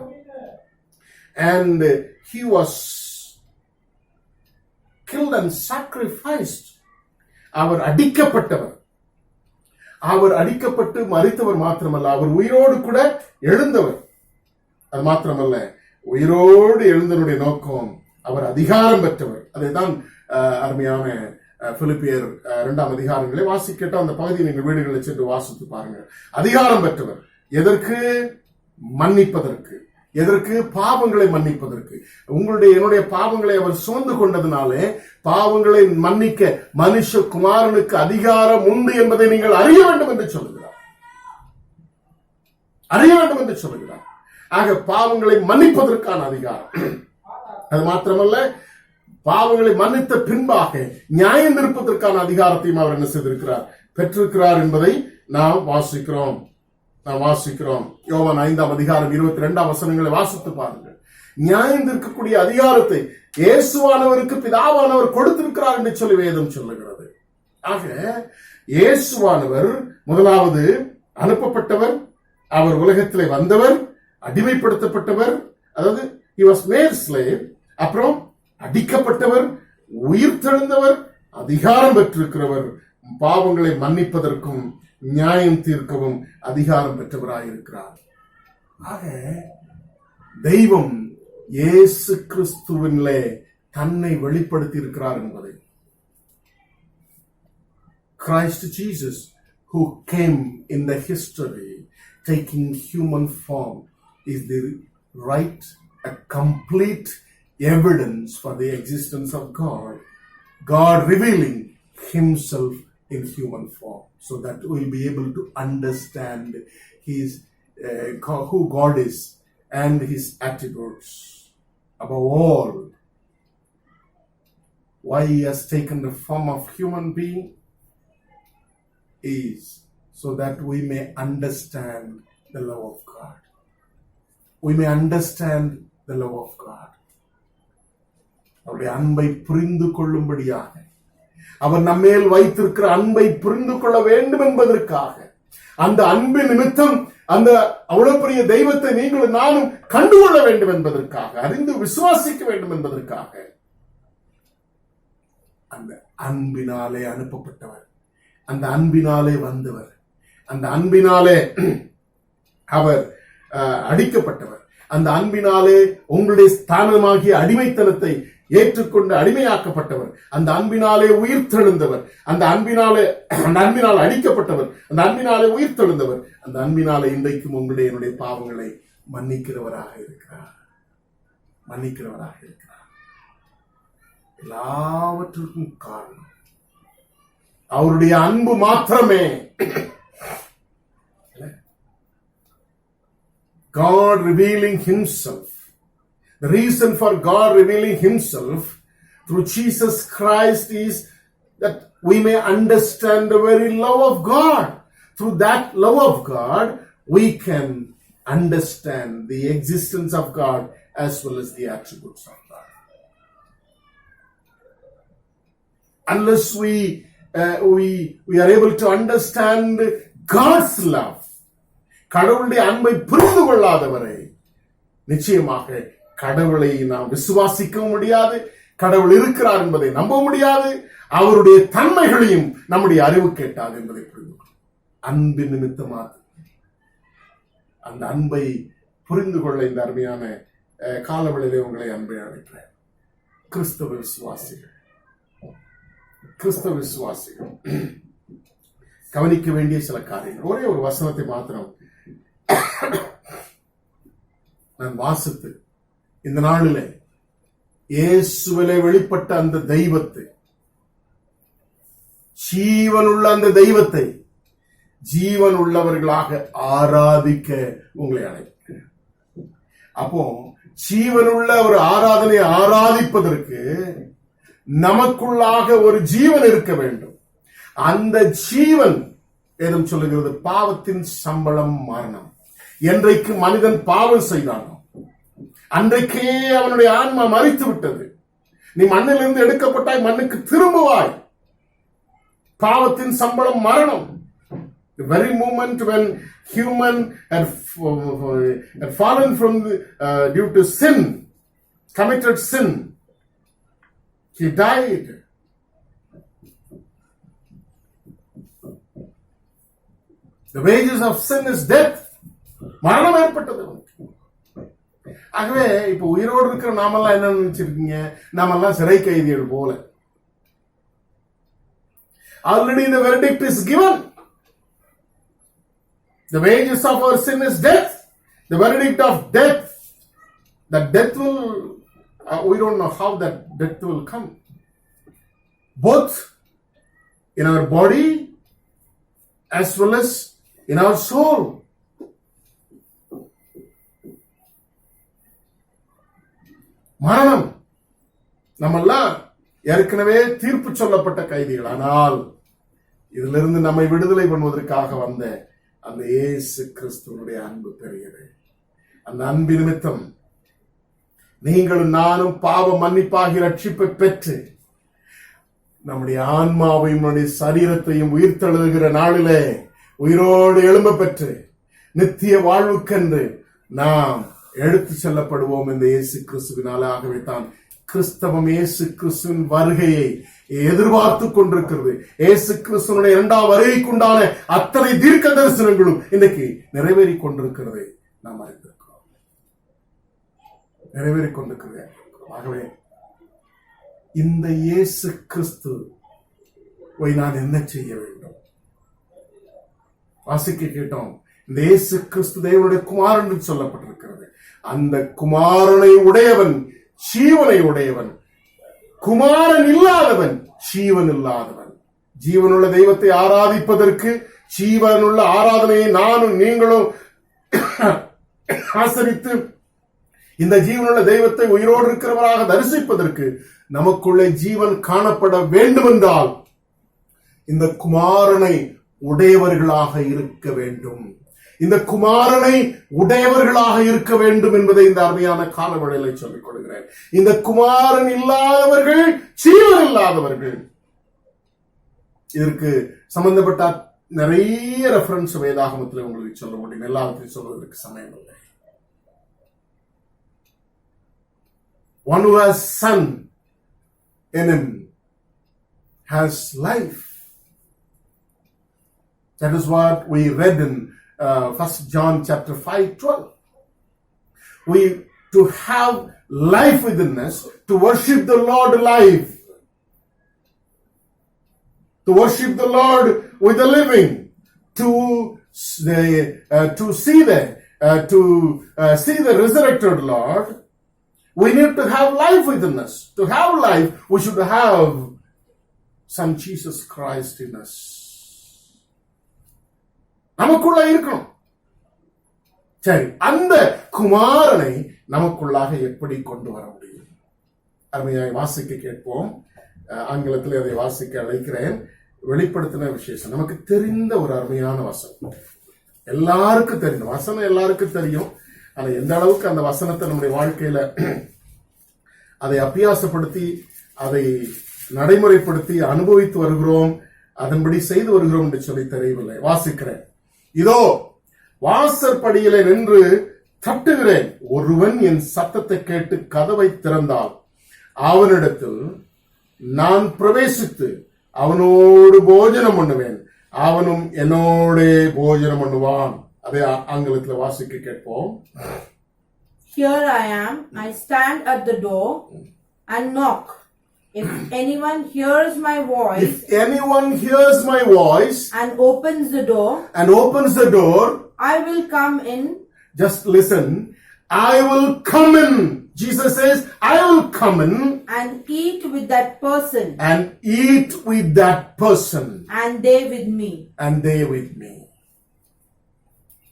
And he was killed and sacrificed, அவர் அடிக்கப்பட்டவர். அவர் அடிக்கப்பட்டு மரித்தவர் மாத்திரமல்ல, அவர் உயிரோடு கூட எழுந்தவர். அது மாத்திரமல்ல, உயிரோடு எழுந்தனுடைய நோக்கம், அவர் அதிகாரம் பெற்றவர். அதைதான் அருமையான பிலிப்பியர் 2ஆம் அதிகாரங்களை வாசிக்கட்ட அந்த பகுதியை நீங்கள் வீடுகளில் சென்று வாசித்து பாருங்கள். அதிகாரம் பெற்றவர். எதற்கு? மன்னிப்பதற்கு. எதற்கு? பாவங்களை மன்னிப்பதற்கு. என்னுடைய பாவங்களை அவர் சுமந்து கொண்டதினாலே பாவங்களை மன்னிக்க மனுஷகுமாரனுக்கு அதிகாரம் உண்டு என்பதை நீங்கள் அறிய வேண்டும் என்று சொல்லுகிறார். அறிய வேண்டும் என்று சொல்லுகிறார். ஆக பாவங்களை மன்னிப்பதற்கான அதிகாரம். அது மாத்திரமல்ல, பாவங்களை மன்னித்த பின்பாக நியாயம் நிற்பதற்கான அதிகாரத்தையும் அவர் என்ன செய்திருக்கிறார், பெற்றிருக்கிறார் என்பதை நாம் வாசிக்கிறோம். யோவான் 5ஆம் அதிகாரம் 22ஆம் வசனங்களை வாசித்து பாருங்கள். நியாயம் தீர்க்கக்கூடிய அதிகாரத்தை இயேசுவானவருக்கு பிதாவானவர் கொடுத்திருக்கிறார் என்று சொல்லி வேதம் சொல்லுகிறது. ஆக இயேசுவானவர் முதலாவது அனுப்பப்பட்டவர், அவர் உலகத்திலே வந்தவர், அடிமைப்படுத்தப்பட்டவர், அதாவது he was made slave, அப்புறம் அடிக்கப்பட்டவர், உயிர் தெழுந்தவர், அதிகாரம் பெற்றிருக்கிறவர், பாவங்களை மன்னிப்பதற்கும் நியாயம் தீர்க்கவும் அதிகாரம் பெற்றவராயிருக்கிறார். ஆக தெய்வம் இயேசு கிறிஸ்துவிலே தன்னை வெளிப்படுத்தி இருக்கிறார் என்பதை, Christ Jesus who came in the history taking human form is the right, a complete evidence for the existence of God. God revealing himself in human form, so that we'll be able to understand his who God is and his attributes. Above all, why he has taken the form of human being is so that we may understand the love of God. We may understand the love of God. அவருடைய அன்பை புரிந்து கொள்ளும்படியாக, அவர் நம்மேல் வைத்திருக்கிற அன்பை புரிந்து கொள்ள வேண்டும் என்பதற்காக, அந்த அன்பின் நிமித்தம் அந்த அவ்வளவு பெரிய தெய்வத்தை நீங்களும் நானும் கண்டுகொள்ள வேண்டும் என்பதற்காக, அறிந்து விசுவாசிக்க வேண்டும் என்பதற்காக, அந்த அன்பினாலே அனுப்பப்பட்டவர், அந்த அன்பினாலே வந்தவர், அந்த அன்பினாலே அவர் அடிக்கப்பட்டவர், அந்த அன்பினாலே உங்களுடைய ஸ்தானமாகிய அடிமைத்தனத்தை ஏற்றுக்கொண்டு அடிமையாக்கப்பட்டவர், அந்த அன்பினாலே உயிர் தெழுந்தவர், அந்த அன்பினாலே அடிக்கப்பட்டவர், அந்த அன்பினாலே உயிர் தெழுந்தவர், அந்த அன்பினாலே இன்றைக்கும் உங்களுடைய என்னுடைய பாவங்களை மன்னிக்கிறவராக இருக்கிறார். எல்லாவற்றுக்கும் காரணம் அவருடைய அன்பு மாத்திரமே. God revealing himself. The reason for God revealing himself through Jesus Christ is that we may understand the very love of God. Through that love of God, we can understand the existence of God as well as the attributes of God. Unless we are able to understand God's love, கடவுளுடைய அன்பை புரிந்து கொள்ளாதவரை நிச்சயமாக கடவுளை நாம் விசுவாசிக்கவும் முடியாது, கடவுள் இருக்கிறார் என்பதை நம்ப முடியாது, அவருடைய தன்மைகளையும் நம்முடைய அறிவு கேட்டாது என்பதை புரிந்து கொள்ளும். அன்பு நிமித்தமாக அந்த அன்பை புரிந்து கொள்ள இந்த அருமையான காலவெளியிலே உங்களை அன்பை அழைக்கிறேன். கிறிஸ்தவ விசுவாசிகள் கவனிக்க வேண்டிய சில காரியங்கள். ஒரே ஒரு வசனத்தை மாத்திரம் நான் வாசித்து இந்த நாளிலே இயேசுவிலே வெளிப்பட்ட அந்த தெய்வத்தை, ஜீவனுள்ள அந்த தெய்வத்தை ஜீவன் உள்ளவர்களாக ஆராதிக்க உங்களை அழைக்கிறேன். அப்போ ஜீவனுள்ள ஒரு ஆராதனையை ஆராதிப்பதற்கு நமக்குள்ளாக ஒரு ஜீவன் இருக்க வேண்டும். அந்த ஜீவன் ஏதும் சொல்லுகிறது, பாவத்தின் சம்பளம் மரணம். என்றைக்கு மனிதன் பாவம் செய்தானோ அன்றைக்கே அவனுடைய ஆன்மா மரித்து விட்டது. நீ மண்ணிலிருந்து எடுக்கப்பட்டாய், மண்ணுக்கு திரும்புவாய். பாவத்தின் சம்பளம் மரணம். The very moment when human had fallen from due to sin, committed sin, he died. The wages of sin is death. மரணம் ஏற்பட்டது. ஆகவே இப்ப உயிரோடு இருக்கிற நாமெல்லாம் என்ன நினைச்சிருக்கீங்க? நாமெல்லாம் சிறை கைதிகள் போல. Already the verdict is given. The wages of our sin is death. The verdict of death. That death will, we don't know how that death will come. Both in our body as well as in our soul. மரணம். நம்மெல்லாம் ஏற்கனவே தீர்ப்பு சொல்லப்பட்ட கைதிகள். ஆனால் இதிலிருந்து நம்மை விடுதலை பண்ணுவதற்காக வந்த அந்த இயேசு கிறிஸ்துவனுடைய அன்பு பெரியது. அந்த அன்பு நிமித்தம் நீங்களும் நானும் பாவ மன்னிப்பாகி ரட்சிப்பை பெற்று நம்முடைய ஆன்மாவையும் நம்முடைய சரீரத்தையும் உயிர்த்தெழுகிற நாளிலே உயிரோடு எழும்ப பெற்று நித்திய வாழ்வுக்கென்று நாம் எடுத்து செல்லப்படுவோம் இந்த இயேசு கிறிஸ்துவினால. ஆகவே தான் கிறிஸ்தவம் இயேசு கிறிஸ்துவின் வருகையை எதிர்பார்த்து கொண்டிருக்கிறது. இயேசு கிறிஸ்துவனுடைய இரண்டாம் வருகைக்குண்டான அத்தனை தீர்க்க தரிசனங்களும் இன்னைக்கு நிறைவேறி கொண்டிருக்கிறதை நாம் அறிந்திருக்கிறோம். நிறைவேறிக் கொண்டிருக்கிறது. ஆகவே இந்த இயேசு கிறிஸ்துவை நான் என்ன செய்ய வேண்டும்? வாசிக்க கேட்டோம். இந்த இயேசு கிறிஸ்து தேவனுடைய குமாரன் என்று சொல்லப்பட்டிருக்கிறது. அந்த குமாரனை உடையவன் ஜீவனை உடையவன். குமாரன் இல்லாதவன் ஜீவன் இல்லாதவன். ஜீவனுள்ள தெய்வத்தை ஆராதிப்பதற்கு, ஜீவனுள்ள ஆராதனையை நானும் நீங்களும் ஆசரித்து இந்த ஜீவனுள்ள தெய்வத்தை உயிரோடு இருக்கிறவராக தரிசிப்பதற்கு நமக்குள்ளே ஜீவன் காணப்பட வேண்டும் என்றால் இந்த குமாரனை உடையவர்களாக இருக்க வேண்டும். இந்த குமாரனை உடையவர்களாக இருக்க வேண்டும் என்பதை இந்த அருமையான காலவழியை சொல்லிக் கொள்கிறேன். இந்த குமாரன் இல்லாதவர்கள் ஜீவன் இல்லாதவர்கள். இதற்கு சம்பந்தப்பட்ட நிறைய ரெஃபரன்ஸ் வேதாகமத்தில் உங்களுக்கு சொல்ல முடியும். எல்லாவற்றையும் சொல்வதற்கு சமயம் இல்லை. One who has son in him has life. That is what we read in 1 John chapter 5:12. We to have life within us, to worship the Lord live, to worship the Lord with the living, to see the resurrected Lord. We need to have life within us. To have life, we should have some Jesus Christ in us. நமக்குள்ள இருக்கணும். சரி, அந்த குமாரனை நமக்குள்ளாக எப்படி கொண்டு வர முடியும்? அருமையாய் வாசிக்க கேட்போம். ஆங்கிலத்தில் அதை வாசிக்க அழைக்கிறேன். வெளிப்படுத்தின விசேஷம் நமக்கு தெரிந்த ஒரு அருமையான வசனம். எல்லாருக்கும் தெரிந்த வசனம், எல்லாருக்கும் தெரியும். ஆனா எந்த அளவுக்கு அந்த வசனத்தை நம்முடைய வாழ்க்கையில அதை அபியாசப்படுத்தி அதை நடைமுறைப்படுத்தி அனுபவித்து வருகிறோம், அதன்படி செய்து வருகிறோம் என்று சொல்லி தெரியவில்லை. வாசிக்கிறேன். இதோ வாசற்படியிலே நின்று தட்டுகிறேன். ஒருவன் என் சத்தத்தை கேட்டு கதவை திறந்தால் அவனிடத்தில் நான் பிரவேசித்து அவனோடு போஜனம் பண்ணுவேன், அவனும் என்னோட போஜனம் பண்ணுவான். அதே ஆங்கிலத்தில் வாசிக்க கேட்போம். Here I am, I stand at the door and knock. If anyone hears my voice If anyone hears my voice and opens the door, I will come in. Just listen. I will come in. Jesus says, I will come in And eat with that person, and eat with that person, and they with me. and they with me.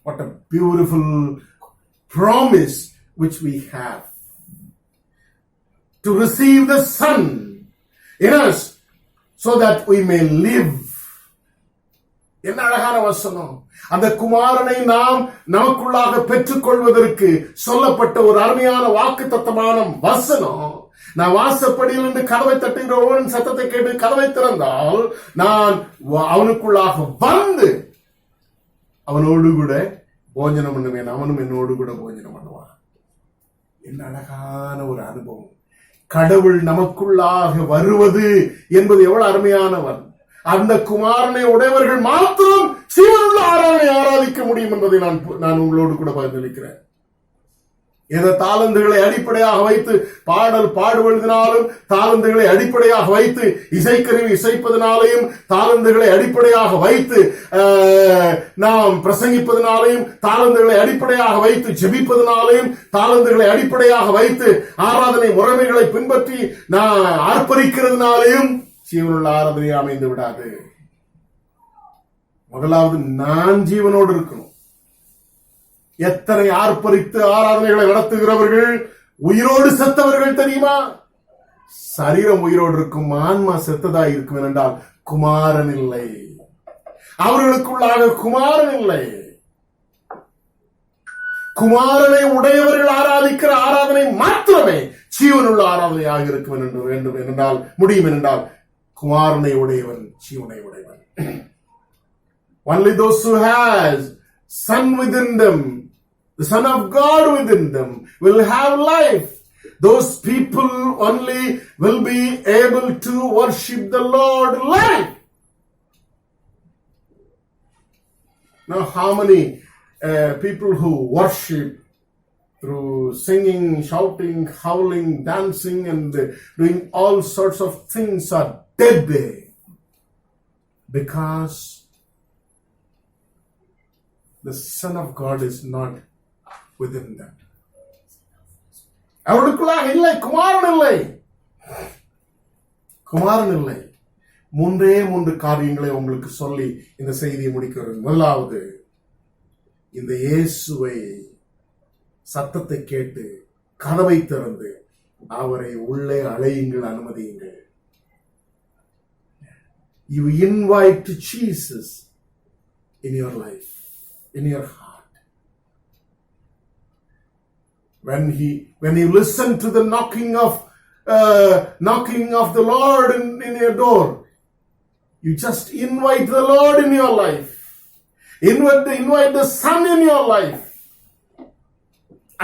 What a beautiful promise which we have. To receive the Son in us so that we may live. என்ன அழகான வசனம். அந்த குமாரனை நாம் நமக்குள்ளாக பெற்றுக் கொள்வதற்கு சொல்லப்பட்ட ஒரு அருமையான வாக்குத்தத்தமான வசனம். நான் வாசப்படியில் இருந்து கதவை தட்டுகிறவன் சத்தத்தை கேட்டு கதவை திறந்தால் நான் அவனுக்குள்ளாக வந்து அவனோடு கூட போஜனம் பண்ணுவேன், அவனும் என்னோடு கூட போஜனம் பண்ணுவான். என்ன அழகான ஒரு அனுபவம். கடவுள் நமக்குள்ளாக வருவது என்பது எவ்வளவு அருமையானவன். அந்த குமாரனை உடையவர்கள் மாத்திரம் ஜீவனுள்ள ஆராதனை ஆராதிக்க முடியும் என்பதை நான் உங்களோடு கூட பகிர்ந்தளிக்கிறேன். எந்த தாளந்துகளை அடிப்படையாக வைத்து பாடல் பாடுவதனாலும், தாளந்துகளை அடிப்படையாக வைத்து இசைக்கருவி இசைப்பதனாலையும், தாளந்துகளை அடிப்படையாக வைத்து நாம் பிரசங்கிப்பதனாலையும், தாளந்துகளை அடிப்படையாக வைத்து ஜெபிப்பதனாலையும், தாளந்துகளை அடிப்படையாக வைத்து ஆராதனை முறைமைகளை பின்பற்றி நான் ஆர்ப்பரிக்கிறதுனாலையும் ஜீவனுள்ள ஆராதனை அமைந்து விடாது. முதலாவது நான் ஜீவனோடு இருக்கணும். எத்தனை ஆர்ப்பரித்து ஆராதனைகளை நடத்துகிறவர்கள் உயிரோடு செத்தவர்கள் தெரியுமா? சரீரம் உயிரோடு இருக்கும், ஆன்மா செத்ததா இருக்கும் என்றால் குமாரன் இல்லை. அவர்களுக்குள்ளாக குமாரன் இல்லை. குமாரனை உடையவர்கள் ஆராதிக்கிற ஆராதனை மாத்திரமே ஜீவனுள்ள ஆராதனையாக இருக்க வேண்டும் என்றால் முடியும் என்றால் குமாரனை உடையவன் ஜீவனை உடையவன். Only those who has Son within them, the Son of God within them, will have life. Those people only will be able to worship the Lord live. Now, how many people who worship through singing, shouting, howling, dancing, and doing all sorts of things are dead because the Son of God is not within them. அவர்களுக்குள்ளாக இல்லை, குமாரன் இல்லை. குமாரன் இல்லை. மூன்று காரியங்களை உங்களுக்கு சொல்லி இந்த செய்தியை முடிக்கிறேன். முதலாவது, இந்த இயேசுவை சத்தத்தை கேட்டு கதவை திறந்து அவரை உள்ளே அழையுங்கள், அனுமதியுங்கள். You invite Jesus in your life, in your heart. When you listen to the knocking of the Lord in your door, you just invite the Lord in your life. Invite the Son in your life.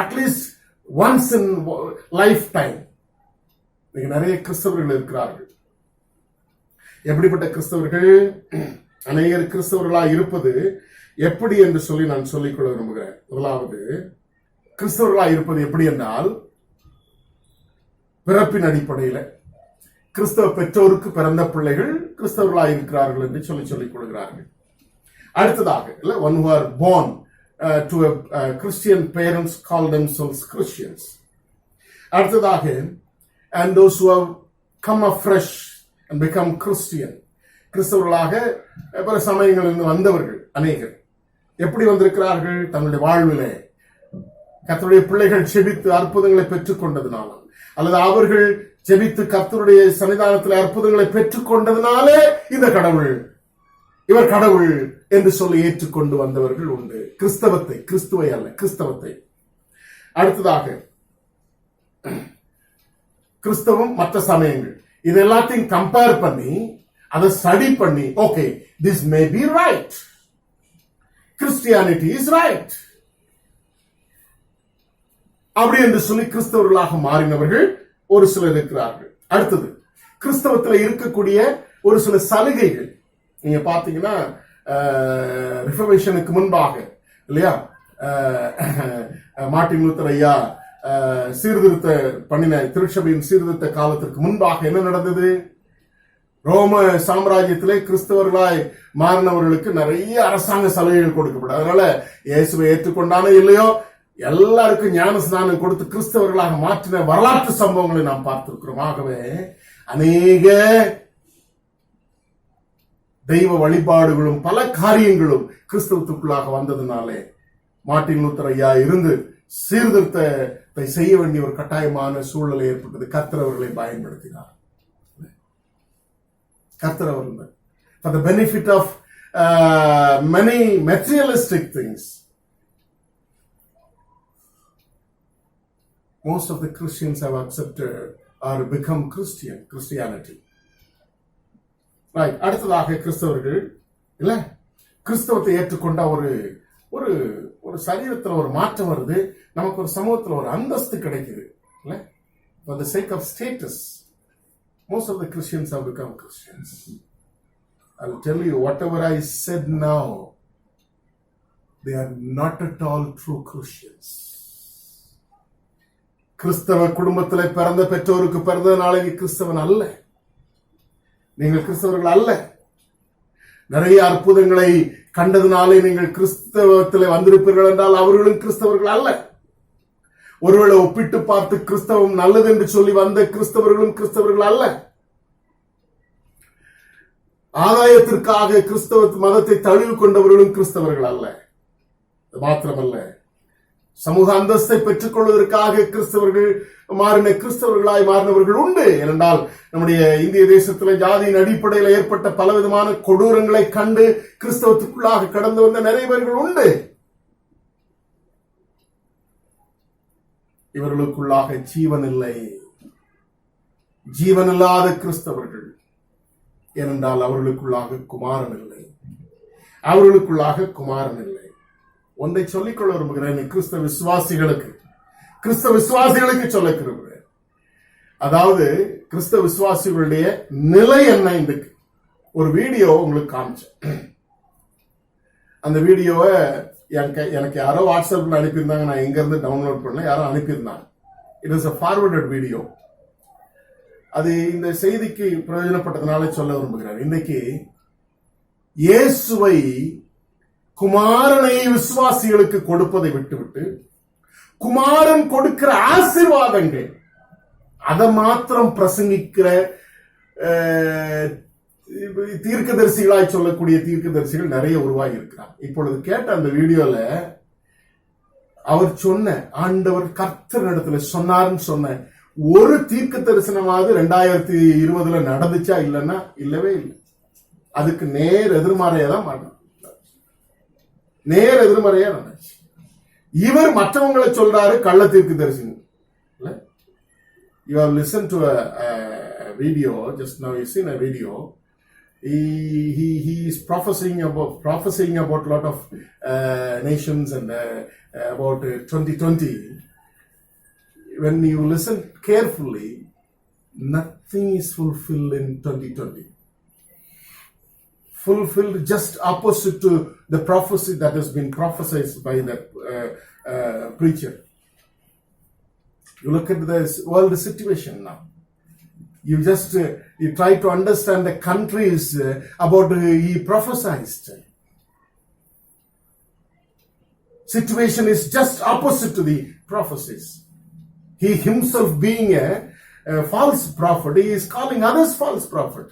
At least once in lifetime. நிறைய கிறிஸ்தவர்கள் இருக்கிறார்கள். எப்படிப்பட்ட கிறிஸ்தவர்கள்? அநேகர் கிறிஸ்தவர்களாக இருப்பது எப்படி என்று சொல்லி நான் சொல்லிக்கொள்ள விரும்புகிறேன். முதலாவது, கிறிஸ்தவர்களாக இருப்பது எப்படி என்றால், பிறப்பின் அடிப்படையில் கிறிஸ்தவ பெற்றோருக்கு பிறந்த பிள்ளைகள் கிறிஸ்தவர்களாக இருக்கிறார்கள் என்று சொல்லிக் கொள்கிறார்கள். அடுத்ததாக, one who are born to a Christian parents call themselves Christians. அடுத்ததாக, and those who have come afresh and become Christian, கிறிஸ்தவர்களாக பல சமயங்களிலிருந்து வந்தவர்கள் அநேகர். எப்படி வந்திருக்கிறார்கள்? தங்களுடைய வாழ்விலே கர்த்தருடைய பிள்ளைகள் செபித்து அற்புதங்களை பெற்றுக் கொண்டதுனாலும், அல்லது அவர்கள் ஜெபித்து கர்த்தருடைய சன்னிதானத்தில் அற்புதங்களை பெற்றுக் கொண்டதுனாலே இந்த கடவுள், இவர் கடவுள் என்று சொல்லி ஏற்றுக்கொண்டு வந்தவர்கள் உண்டு. கிறிஸ்துவை அல்ல, கிறிஸ்தவத்தை. அடுத்ததாக, கிறிஸ்தவம் மற்ற சமயங்கள், இது எல்லாத்தையும் கம்பேர் பண்ணி அதை ஸ்டடி பண்ணி, okay, this may be right, Christianity is right. அப்படி என்று சொல்லி கிறிஸ்தவர்களாக மாறினவர்கள் ஒரு சிலர் இருக்கிறார்கள். அடுத்தது, கிறிஸ்தவத்தில் இருக்கக்கூடிய ஒரு சில சலுகைகள். நீங்க பாத்தீங்கன்னா ரிஃபர்மேஷனுக்கு முன்பாக இல்லையா, மார்ட்டின் லூத்தர் ஐயா சீர்திருத்த பண்ணின திருச்சபையின் சீர்திருத்த காலத்திற்கு முன்பாக என்ன நடந்தது? ரோம சாம்ராஜ்யத்திலே கிறிஸ்தவர்களாய் மாறினவர்களுக்கு நிறைய அரசாங்க சலுகைகள் கொடுக்கப்படும். அதனால இயேசுவை ஏற்றுக்கொண்டானோ இல்லையோ எல்லாருக்கும் ஞான ஸ்நானம் கொடுத்து கிறிஸ்தவர்களாக மாற்றின வரலாற்று சம்பவங்களை நாம் பார்த்திருக்கிறோம். ஆகவே அநேக தெய்வ வழிபாடுகளும் பல காரியங்களும் கிறிஸ்தவத்துக்குள்ளாக வந்ததுனாலே மார்ட்டின் லூத்தர் ஐயா இருந்து சீர்திருத்தத்தை செய்ய வேண்டிய ஒரு கட்டாயமான சூழ்நிலை ஏற்பட்டது. கர்த்தர் அவர்களை பயன்படுத்தினார். கர்த்தர் அவர்கள் for the benefit of many materialistic things. Most of the Christians have accepted or become Christianity. Right. அடுத்ததாக கிறிஸ்தவர்கள் இல்ல, கிறிஸ்தவத்தை ஏற்றுக்கொண்ட ஒரு ஒரு ஒரு சரீரத்தில் ஒரு மாற்றம் வருது, நமக்கு ஒரு சமூகத்தில் ஒரு அந்தஸ்து கிடைக்குது இல்ல. For the sake of status, most of the Christians have become Christians. I'll tell you, whatever I said now, they are not at all true Christians. கிறிஸ்தவ குடும்பத்தில் பிறந்த பெற்றோருக்கு பிறந்த நாளைக்கு கிறிஸ்தவன் அல்ல. நீங்கள் கிறிஸ்தவர்கள் அல்ல. நிறைய அற்புதங்களை கண்டதுனாலே நீங்கள் கிறிஸ்தவத்தில் வந்திருப்பீர்கள் என்றால் அவர்களும் கிறிஸ்தவர்கள் அல்ல. ஒருவேளை ஒப்பிட்டு பார்த்து கிறிஸ்தவம் நல்லது என்று சொல்லி வந்த கிறிஸ்தவர்களும் கிறிஸ்தவர்கள் அல்ல. ஆதாயத்திற்காக கிறிஸ்தவ மதத்தை தழுவி கொண்டவர்களும் கிறிஸ்தவர்கள் அல்ல. மாத்திரமல்ல, சமூக அந்தஸ்தை பெற்றுக் கொள்வதற்காக கிறிஸ்தவர்களாய் மாறினவர்கள் உண்டு. ஏனென்றால் நம்முடைய இந்திய தேசத்தில் ஜாதியின் அடிப்படையில் ஏற்பட்ட பலவிதமான கொடூரங்களை கண்டு கிறிஸ்தவத்துக்குள்ளாக கடந்து வந்த நிறைய பேர்கள் உண்டு. இவர்களுக்குள்ளாக ஜீவன் இல்லை. ஜீவனில்லாத கிறிஸ்தவர்கள். ஏனென்றால் அவர்களுக்குள்ளாக குமாரன் இல்லை. அவர்களுக்குள்ளாக குமாரன் இல்லை. ஒன்றை சொல்லிக்கொள்ள விரும்புகிறேன் கிறிஸ்தவ விசுவாசிகளுக்கு சொல்ல விரும்புகிறேன். அதாவது கிறிஸ்தவ விசுவாசிகளுடைய நிலை என்ன? இன்றைக்கு ஒரு வீடியோ உங்களுக்கு காமிச்சேன். அந்த வீடியோவை எனக்கு யாரோ வாட்ஸ்அப்ல அனுப்பியிருந்தாங்க. நான் எங்க இருந்து டவுன்லோட் பண்ணல, யாரோ அனுப்பியிருந்தாங்க. It is a forwarded video. அது இந்த செய்திக்கு பிரயோஜனப்பட்டதுனால சொல்ல விரும்புகிறேன். இன்னைக்கு இயேசுவை குமாரனை விசுவாசிகளுக்கு கொடுப்பதை விட்டுவிட்டு குமாரன் கொடுக்கிற ஆசீர்வாதங்கள் அதை மாத்திரம் பிரசங்கிக்கிற தீர்க்கதரிசிகளாய் சொல்லக்கூடிய தீர்க்கதரிசிகள் நிறைய உருவாகி இருக்கிறார். இப்பொழுது கேட்ட அந்த வீடியோல அவர் சொன்ன ஆண்டவர் கர்த்தர் இடத்துல சொன்னார்னு சொன்ன ஒரு தீர்க்க தரிசனமாவது 2020 நடந்துச்சா? இல்லைன்னா இல்லவே இல்லை. அதுக்கு நேர் எதிர்மறையா தான் மாட்டோம். நேர் எதிர்மறையா நடந்துச்சு. இவர் மற்றவங்களை சொல்றாரு கள்ள தீர்க்க தரிசனம். You have listened to a video just now. You seen a video. He is prophesying about a lot of nations and about 2020. When you listen carefully, nothing is fulfilled in 2020. Fulfilled just opposite to the prophecy that has been prophesied by that preacher. You look at the world situation now. You just you try to understand the countries about he prophesied. Situation is just opposite to the prophecies. He himself being a false prophet, he is calling others false prophet.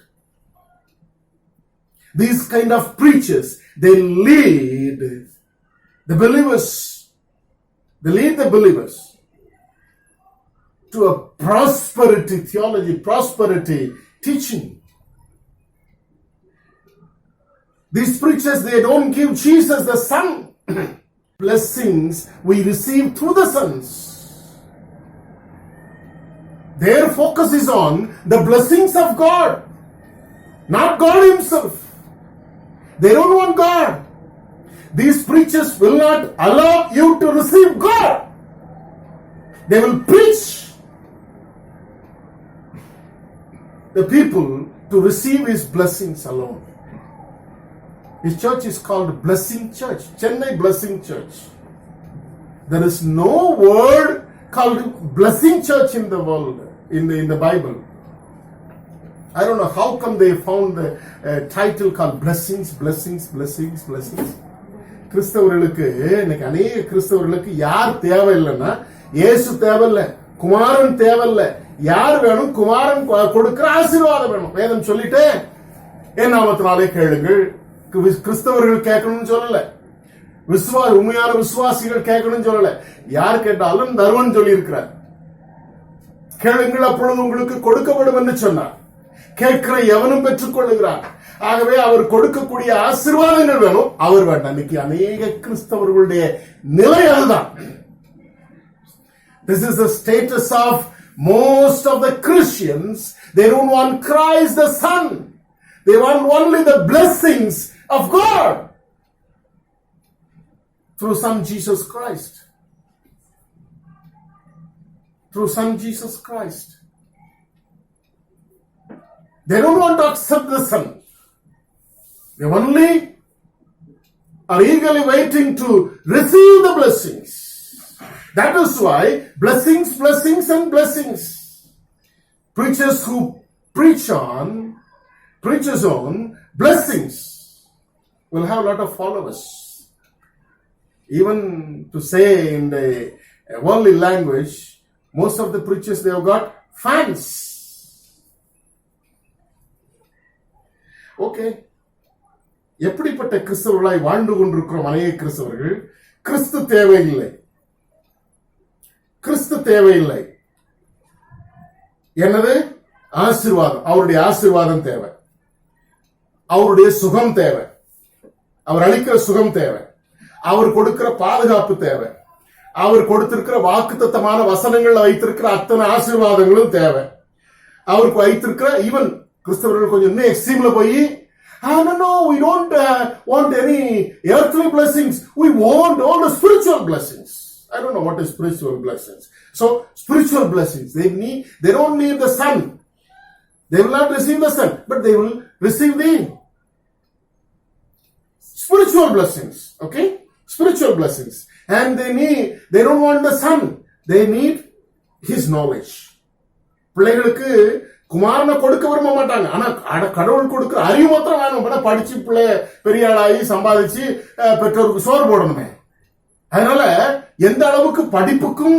These kind of preachers, they lead the believers to a prosperity theology, prosperity teaching. These preachers, they don't give Jesus the Son. Blessings we receive through the sons. Their focus is on the blessings of God, not God himself. They don't want God. these preachers will not allow you to receive God. They will preach the people to receive his blessings alone. His church is called Blessing Church, Chennai Blessing Church. There is no word called Blessing Church in the world, in the Bible. I don't know how come they found the title called blessings. கிறிஸ்தவர்களுக்கு இன்னைக்கு அநேக கிறிஸ்தவர்களுக்கு யார் தேவையில்லைன்னா இயேசு தேவையில்லை, குமாரன் தேவையில்லை. யார் வேணும்? குமாரன் கொடுக்கிற ஆசீர்வாதம் வேணும். வேதம் சொல்லிட்டு என் நாமத்தினாலே கேளுங்கள். கிறிஸ்தவர்கள் கேட்கணும்னு சொல்லல, உண்மையான விசுவாசிகள் கேட்கணும்னு சொல்லல. யார் கேட்டாலும் தருவன் சொல்லி இருக்கிறார். கேளுங்கள் அப்பொழுது உங்களுக்கு கொடுக்கப்படும் என்று சொன்னார். கேட்கிற எவனும் பெற்றுக் கொள்ளுகிறார். ஆகவே அவர் கொடுக்கக்கூடிய ஆசீர்வாதங்கள் வேணும், அவர் வேண்டாம். இன்னைக்கு அநேக கிறிஸ்தவர்களுடைய நிலை அதுதான். This is the status of most of the Christians. They don't want Christ the Son. They want only the blessings of God through Son Jesus Christ. Through Son Jesus Christ. They don't want to accept the Son. They only are eagerly waiting to receive the blessings. That is why blessings and blessings. Preachers who preach on blessings will have a lot of followers. Even to say in the worldly language, most of the preachers, they have got fans. Okay. எப்படிப்பட்ட கிறிஸ்தவர்களாய் வாழ்ந்து கொண்டிருக்கிறோம் அநேக கிறிஸ்தவர்கள்? கிறிஸ்து தேவையில்லை. என்னது? ஆசீர்வாதம். அவருடைய ஆசீர்வாதம் தேவை, அவருடைய சுகம் தேவை, அவர் அளிக்கிற சுகம் தேவை, அவர் கொடுக்கிற பாதுகாப்பு தேவை, அவர் கொடுத்திருக்கிற வாக்குத்தத்தமான வசனங்கள் வைத்திருக்கிற அத்தனை ஆசீர்வாதங்களும் தேவை. அவருக்கு வைத்திருக்கிற ஈவன் கிறிஸ்தவர்கள் கொஞ்சம் இன்னும் எக்ஸ்ட்ரீம்ல போய் no, we don't want any earthly blessings. We want all the spiritual blessings. I don't know what is spiritual blessings. So spiritual blessings, they don't need the Son. They will not receive the Son, but they will receive the spiritual blessings. Okay, spiritual blessings. And they don't want the Son. They need his knowledge. பிள்ளைகளுக்கு குமாரனை கொடுக்க விரும்ப மாட்டாங்க. ஆனா கடவுள் கொடுக்கிற அறிவு மாத்திரம் வேணும். படிச்சு பிள்ளை பெரிய ஆளாகி சம்பாதிச்சு பெற்றோருக்கு சோறு போடணுமே. அதனால எந்த அளவுக்கு படிப்புக்கும்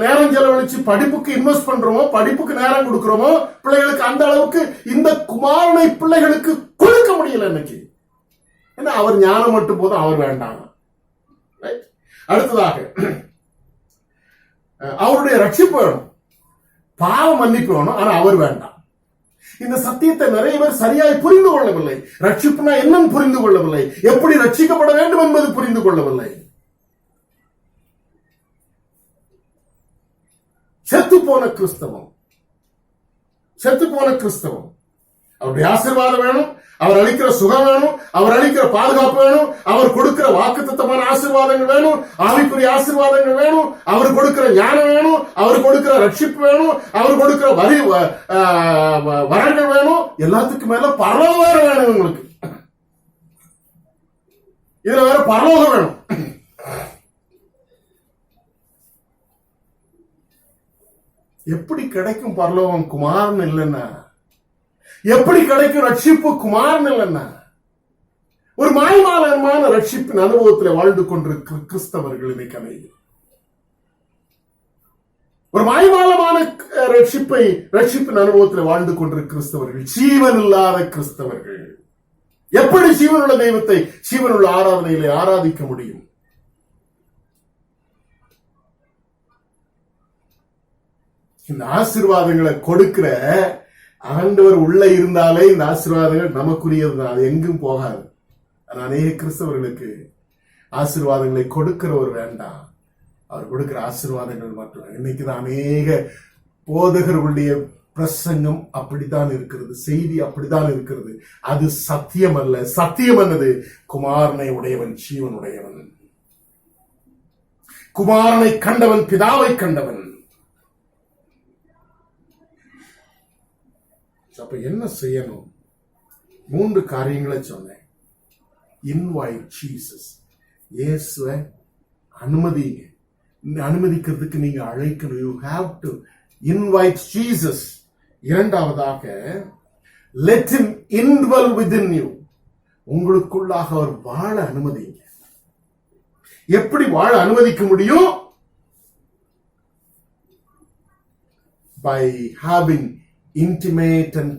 நேரம் செலவழிச்சு படிப்புக்கு இன்வெஸ்ட் பண்றோமோ, படிப்புக்கு நேரம் கொடுக்கிறோமோ பிள்ளைகளுக்கு, அந்த அளவுக்கு இந்த குமாரனை பிள்ளைகளுக்கு கொடுக்க முடியல இன்னைக்கு. ஏன்னா அவர் ஞானம் மட்டும் போதும், அவர் வேண்டாம். அடுத்ததாக அவருடைய ரட்சிப்பு வேணும், பாவ மன்னிப்பு வேணும், ஆனா அவர் வேண்டாம். இந்த சத்தியத்தை நிறைய பேர் சரியாய் புரிந்து கொள்ளவில்லை. ரட்சிப்புனா என்னன்னு புரிந்து கொள்ளவில்லை, எப்படி ரட்சிக்கப்பட வேண்டும் என்பது புரிந்து கொள்ளவில்லை. செத்துப்போன கிறிஸ்தவம். அவருடைய ஆசீர்வாதம் வேணும், அவர் அளிக்கிற சுகம் வேணும், அவர் அளிக்கிற பாதுகாப்பு வேணும், அவர் கொடுக்கிற வாக்குத்தத்தமான ஆசீர்வாதங்கள் வேணும், ஆவிக்குரிய ஆசீர்வாதங்கள் வேணும், அவர் கொடுக்கிற ஞானம் வேணும், அவர் கொடுக்கிற ரட்சிப்பு வேணும், அவர் கொடுக்கிற வரங்கள் வேணும். எல்லாத்துக்கும் மேல பரலோகம் வேற வேணும். உங்களுக்கு இதுல வேற பரலோகம் வேணும். எப்படி கிடைக்கும் பரலோகம் குமாரன் இல்லைன்னா? எப்படி கிடைக்கும் ரட்சிப்பு குமாரன் இல்லைன்னா? ஒரு மாய்மாலமான ரட்சிப்பின் அனுபவத்தில் வாழ்ந்து கொண்டிருக்கிற கிறிஸ்தவர்கள் இன்னைக்கு அமைதி. ஒரு மாய்மாலமான ரட்சிப்பின் அனுபவத்தில் வாழ்ந்து கொண்டிருக்கிற கிறிஸ்தவர்கள், ஜீவன் இல்லாத கிறிஸ்தவர்கள். எப்படி ஜீவனுள்ள தெய்வத்தை ஜீவனுள்ள ஆராதனையிலே ஆராதிக்க முடியும்? இந்த ஆசீர்வாதங்களை கொடுக்கிற ஆண்டவர் உள்ள இருந்தாலே இந்த ஆசீர்வாதங்கள் நமக்குரியது தான், அது எங்கும் போகாது. அநேக கிறிஸ்தவர்களுக்கு ஆசீர்வாதங்களை கொடுக்கிறவர் வேண்டாம், அவர் கொடுக்கிற ஆசீர்வாதங்கள் மட்டும். இன்னைக்குதான் அநேக போதகர்களுடைய பிரசங்கம் அப்படித்தான் இருக்கிறது, செய்தி அப்படித்தான் இருக்கிறது. அது சத்தியம் அல்ல. சத்தியம் என்னது? குமாரனை உடையவன் ஜீவன் உடையவன். குமாரனை கண்டவன் பிதாவை கண்டவன். அப்ப என்ன செய்யணும்? 3 காரியங்களை சொன்னேன். Invite Jesus. இயேசுவை அனுமதிங்க. அனுமதிக்கிறதுக்கு நீங்க அழைக்கணும். You have to invite Jesus. இரண்டாவதாக, let him indwell within you. உங்களுக்குள்ளாக அவர் வாழ அனுமதிங்க. எப்படி வாழ அனுமதிக்க முடியும்? By having intimate and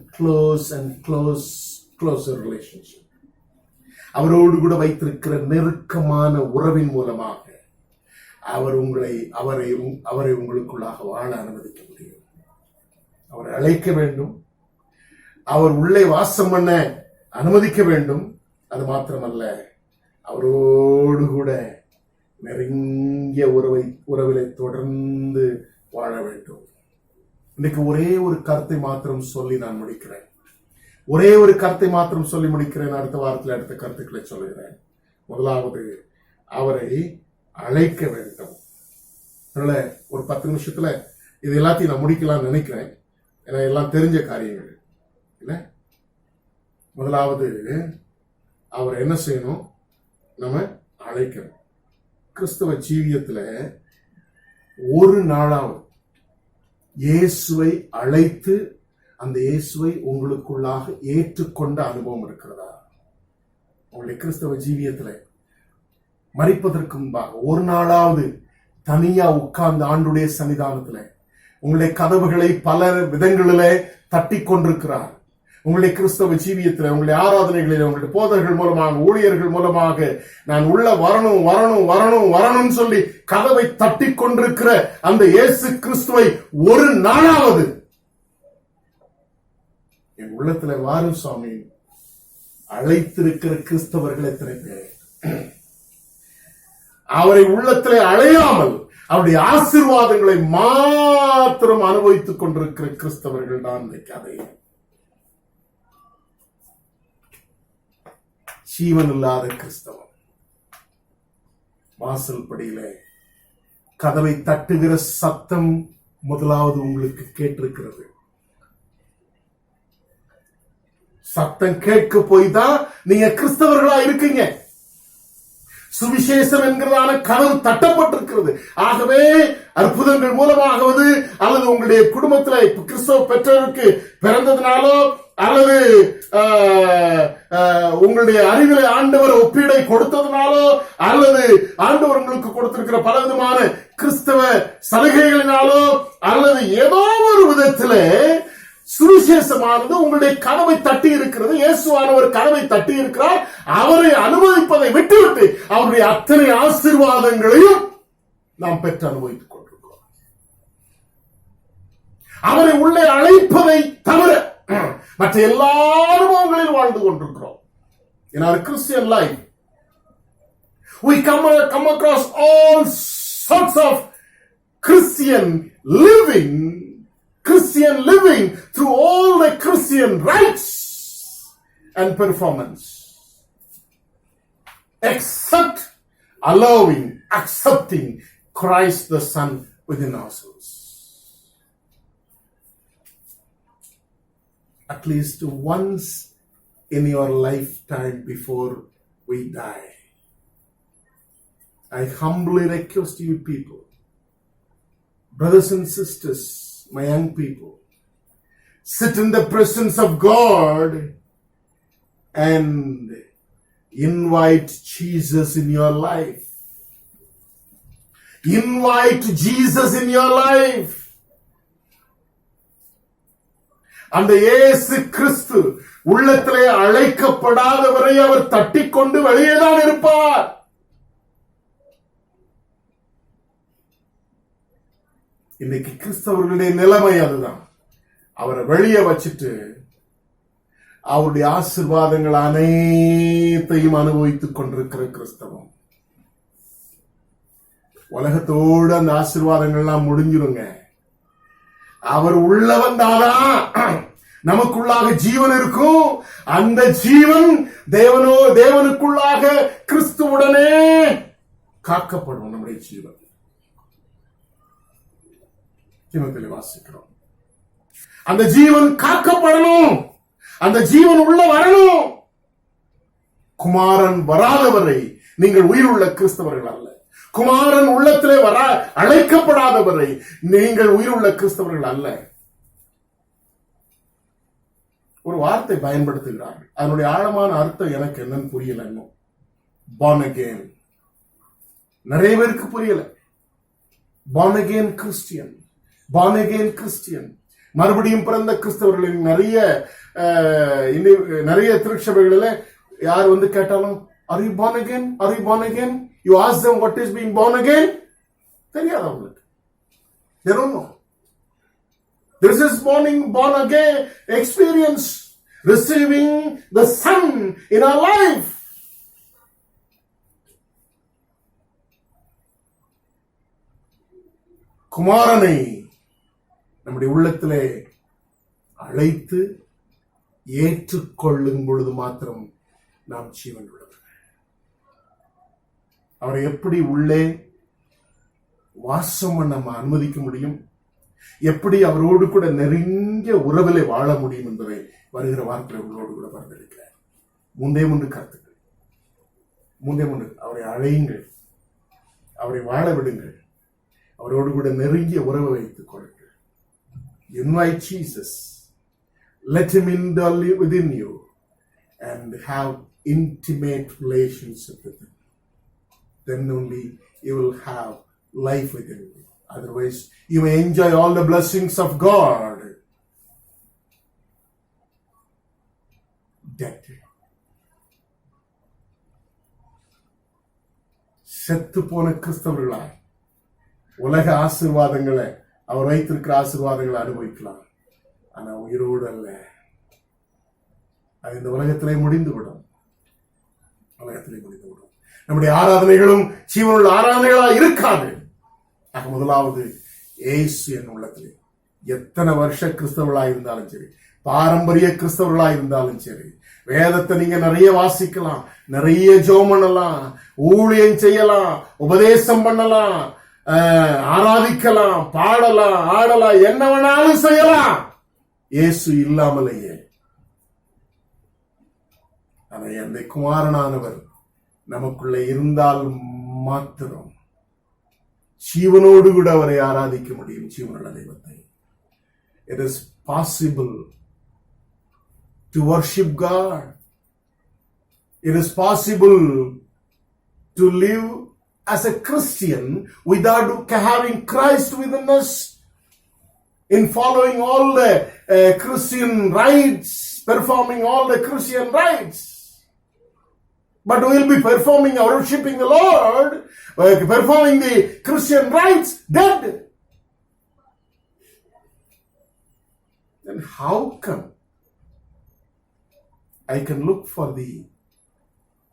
closer relationship. அவரோடு கூட வைத்திருக்கிற நெருக்கமான உறவின் மூலமாக அவரை உங்களுக்குள்ளாக வாழ அனுமதிக்க முடியும். அவரை அழைக்க வேண்டும். அவர் உள்ளே வாசம் பண்ண அனுமதிக்க வேண்டும். அது மாத்திரமல்ல, அவரோடு கூட நெருங்கிய உறவிலை தொடர்ந்து வாழ வேண்டும். இன்னைக்கு ஒரே ஒரு கருத்தை மாத்திரம் சொல்லி நான் முடிக்கிறேன். அடுத்த வாரத்தில் அடுத்த கருத்துக்களை சொல்லுகிறேன். முதலாவது, அவரை அழைக்க வேண்டும். அதனால ஒரு 10 நிமிஷத்துல இது எல்லாத்தையும் நான் முடிக்கலாம்னு நினைக்கிறேன். ஏன்னா எல்லாம் தெரிஞ்ச காரியங்கள் இல்ல. முதலாவது, அவர் என்ன செய்யணும்? நம்ம அழைக்கணும். கிறிஸ்தவ ஜீவியத்துல ஒரு நாளாவது இயேசுவை அழைத்து அந்த இயேசுவை உங்களுக்குள்ளாக ஏற்றுக்கொண்ட அனுபவம் இருக்கிறதா? உங்களுடைய கிறிஸ்தவ ஜீவியத்துல மரிப்பதற்கு முன்பாக ஒரு நாளாவது தனியா உட்கார்ந்து ஆண்டுடைய சன்னிதானத்துல உங்களுடைய கதவுகளை பல விதங்களிலே தட்டி கொண்டிருக்கிறார். உங்களுடைய கிறிஸ்தவ ஜீவியத்தில், உங்களுடைய ஆராதனைகளில், உங்களுடைய போதகர்கள் மூலமாக, ஊழியர்கள் மூலமாக நான் உள்ள வரணும் சொல்லி கதவை தட்டி கொண்டிருக்கிற அந்த இயேசு கிறிஸ்துவை ஒரு நாளாவது என் உள்ளத்துல வாரும் சுவாமி அழைத்திருக்கிற கிறிஸ்தவர்கள் எத்தனை பேர்? அவரை உள்ளத்திலே அழையாமல் அவருடைய ஆசீர்வாதங்களை மாத்திரம் அனுபவித்துக் கொண்டிருக்கிற கிறிஸ்தவர்கள் தான் இந்த கதை. ஜீவன் இல்லாத கிறிஸ்தவம். வாசல் படியில கதவை தட்டுகிற சத்தம் முதலாவது உங்களுக்கு கேட்டிருக்கிறது. சத்தம் கேட்க போய் தான் நீங்க கிறிஸ்தவர்களா இருக்கீங்க. சுவிசேஷம் என்கிறதான கதவு தட்டப்பட்டிருக்கிறது. ஆகவே அற்புதங்கள் மூலமாகவது அல்லது உங்களுடைய குடும்பத்துல கிறிஸ்தவ பெற்றோருக்கு பிறந்ததுனாலோ அல்லது உங்களுடைய அறிவிலை ஆண்டவர் ஒப்பீடை கொடுத்ததுனாலோ அல்லது ஆண்டவர் உங்களுக்கு கொடுத்திருக்கிற பல விதமான கிறிஸ்தவ சலுகைகளினாலோ அல்லது ஏதோ ஒரு விதத்திலே சுவிசேஷமானது உங்களுடைய கதவை தட்டி இருக்கிறது. இயேசுவானவர் கதவை தட்டி இருக்கிறார். அவரை அனுமதிப்பதை விட்டுவிட்டு அவருடைய அத்தனை ஆசீர்வாதங்களையும் நாம் பெற்று அனுபவித்துக் கொண்டிருக்கிறோம். அவரை உள்ளே அழைப்பதை தவிர மற்ற எல்லா அனுபவங்களில் வாழ்ந்து கொண்டிருக்கிறோம். In our Christian life, we come across all sorts of Christian living through all the Christian rites and performance, except accepting Christ the Son within ourselves. At least once in your lifetime before we die, I humbly request you people, brothers and sisters, my young people, sit in the presence of God and invite Jesus in your life. Invite Jesus in your life. அந்த இயேசு கிறிஸ்து உள்ளத்திலே அழைக்கப்படாதவரை அவர் தட்டிக்கொண்டு வெளியேதான் இருப்பார். இன்னைக்கு கிறிஸ்தவர்களுடைய நிலைமை அதுதான். அவரை வெளியே வச்சுட்டு அவருடைய ஆசீர்வாதங்கள் அனைத்தையும் அனுபவித்துக் கொண்டிருக்கிற கிறிஸ்தவம். உலகத்தோடு அந்த ஆசீர்வாதங்கள்லாம் முடிஞ்சிருங்க. அவர் உள்ள வந்தாதான் நமக்குள்ளாக ஜீவன் இருக்கும். அந்த ஜீவன் தேவனுக்குள்ளாக கிறிஸ்துவுடனே காக்கப்படும். நம்முடைய ஜீவன் தீமோத்தேயுவில் வாசிக்கிறோம். அந்த ஜீவன் காக்கப்படணும். அந்த ஜீவன் உள்ள வரணும். குமாரன் வராதவரை நீங்கள் உயிருள்ள கிறிஸ்தவர்கள் அல்ல. குமாரன் உள்ளத்திலே அழைக்கப்படாதவரை நீங்கள் உயிருள்ள கிறிஸ்தவர்கள் அல்ல. ஒரு வார்த்தை பயன்படுத்துகிறார்கள். அதனுடைய ஆழமான அர்த்தம் எனக்கு என்னன்னு புரியல. இன்னும் born again நிறைய பேருக்கு புரியல. born again Christian, born again Christian, மறுபடியும் பிறந்த கிறிஸ்தவர்களின் நிறைய திருச்சபைகளில் யார் வந்து கேட்டாலும் are you born again, are you born again, you ask them what is being born again, தெரியாது அவங்களுக்கு. they don't know. This is born again experience, receiving the Son in our life. குமாரனை நம்முடைய உள்ளத்திலே அழைத்து ஏற்றுக்கொள்ளும் பொழுது மாத்திரம் நாம் ஜீவன் உள்ளவர். அவரை எப்படி உள்ளே வாசம் நம்ம அனுமதிக்க முடியும், எப்படி அவரோடு கூட நெருங்கிய உறவிலே வாழ முடியும் என்பதை வருகிற வாரத்தில் உங்களோடு கூட பகிர்ந்திருக்கிறேன். 3 கருத்துக்கள். 3 அவரை அழையுங்கள், அவரை வாழ விடுங்கள், அவரோடு கூட நெருங்கிய உறவை வைத்துக் கொள்ளுங்கள். Invite Jesus, let him indwell within you and have intimate relationship with him. Then only you will have life within you. Otherwise, you may enjoy all the blessings of God. Dead. செத்து போன கிறிஸ்தவர்களாய் உலக ஆசீர்வாதங்களை, அவர் வைத்திருக்கிற ஆசீர்வாதங்களை அனுபவிக்கலாம். ஆனா உயிரோடு அல்ல. அது இந்த உலகத்திலே முடிந்துவிடும். நம்முடைய ஆராதனைகளும் ஜீவனுள்ள ஆராதனைகளா இருக்காது. முதலாவது இயேசு என் உள்ளத்திலே. எத்தனை வருஷ கிறிஸ்தவர்களா இருந்தாலும் சரி, பாரம்பரிய கிறிஸ்தவர்களா இருந்தாலும் சரி, வேதத்தை நீங்க நிறைய வாசிக்கலாம், நிறைய ஜெபம் பண்ணலாம், ஊழியம் செய்யலாம், உபதேசம் பண்ணலாம், ஆராதிக்கலாம், பாடலாம், ஆடலாம், என்ன வேணாலும் செய்யலாம் இயேசு இல்லாமலேயே. ஆனா அந்த குமாரனானவர் நமக்குள்ள இருந்தால் மாத்திரம் ஜீவனோடு கூட அவரை ஆராதிக்க முடியும். ஜீவனுள்ள தெய்வத்தை. It is possible to worship God. It is possible to live as a Christian without having Christ within us, in following all the Christian rites, performing all the Christian rites. But we will be performing, worshiping the Lord, performing the Christian rites, dead. Then how come I can look for the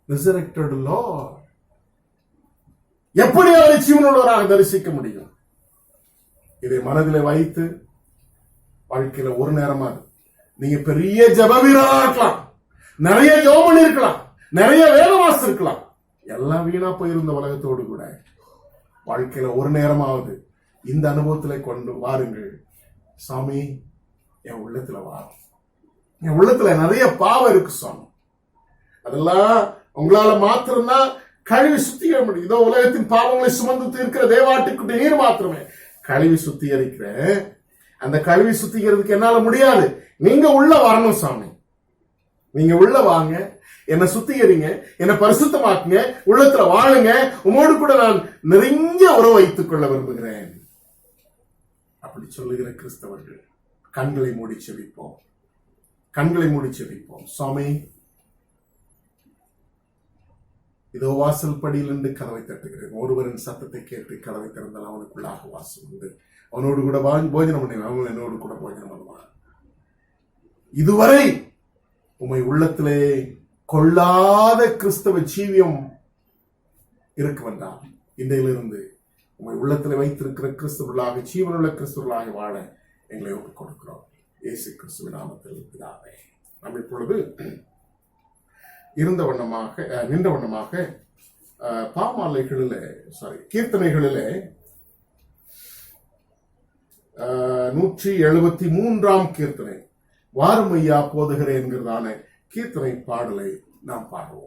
resurrected Lord? எப்படி அவரை ஜீவனுள்ளவராக தரிசிக்க முடியும்? இதை மனதில் வைத்து வாழ்க்கையில ஒரு நேரமாக நீங்க பெரிய ஜெப வீரரா இருக்கலாம், நிறைய ஜெபம் பண்ணிருக்கலாம், நிறைய வேதவாசி இருக்கலாம், எல்லாம் வீணா போயிருந்த உலகத்தோடு கூட வாழ்க்கையில ஒரு நேரமாவது இந்த அனுபவத்திலே கொண்டு வாருங்கள். சாமி, என் உள்ளத்துல வாரும். என் உள்ளத்துல நிறைய பாவம் இருக்கு சாமி, அதெல்லாம் உங்களால மாத்திரம்தான் கழுவி சுத்திகர முடியும். இதோ உலகத்தின் பாவங்களை சுமந்து தீர்க்கிற தேவாட்டுக்குட்டி நீர் மாத்திரமே கழுவி சுத்திகரிக்கிற. அந்த கழுவி சுத்திக்கிறதுக்கு என்னால முடியாது. நீங்க உள்ள வரணும் சாமி. நீங்க உள்ள வாங்க, என்னை சுத்திகரிங்க, என்னை பரிசுத்தமாக்குங்க, உள்ளத்துல வாழுங்க. உமோடு கூட நான் நெருங்கிய உறவு வைத்துக் கொள்ள விரும்புகிறேன். அப்படி சொல்லுகிற கிறிஸ்தவர்கள் கண்களை மூடி செபிப்போம். கண்களை மூடி செபிப்போம். சுவாமி, இதோ வாசல் படியிலிருந்து கதவை தட்டுகிறேன். ஒருவரின் சத்தத்தை கேட்டு கதவை திறந்தால் அவனுக்குள்ளாக வாசல் உண்டு. அவனோடு கூட போஜனம் பண்ண, அவன் என்னோடு கூட போஜனம் பண்ணுவான். இதுவரை உம்மை உள்ளத்திலே கொள்ளாத கிறிஸ்தவ ஜீவியம் இருக்க வேண்டாம். இன்றையிலிருந்து உம்மை உள்ளத்திலே வைத்திருக்கிற கிறிஸ்தவர்களாக, ஜீவனுள்ள கிறிஸ்தவர்களாக வாழ எங்களை ஒப்புக் கொடுக்கிறோம். இயேசு கிறிஸ்துவின் நாமத்தில் பிதாவே. நாம் இப்பொழுது நின்ற வண்ணமாக கீர்த்தனைகளிலே 173 கீர்த்தனை வாரும் ஐயா போதுகிறேன் என்கிறதான கீர்த்தனை பாடலை நாம் பாடுவோம்.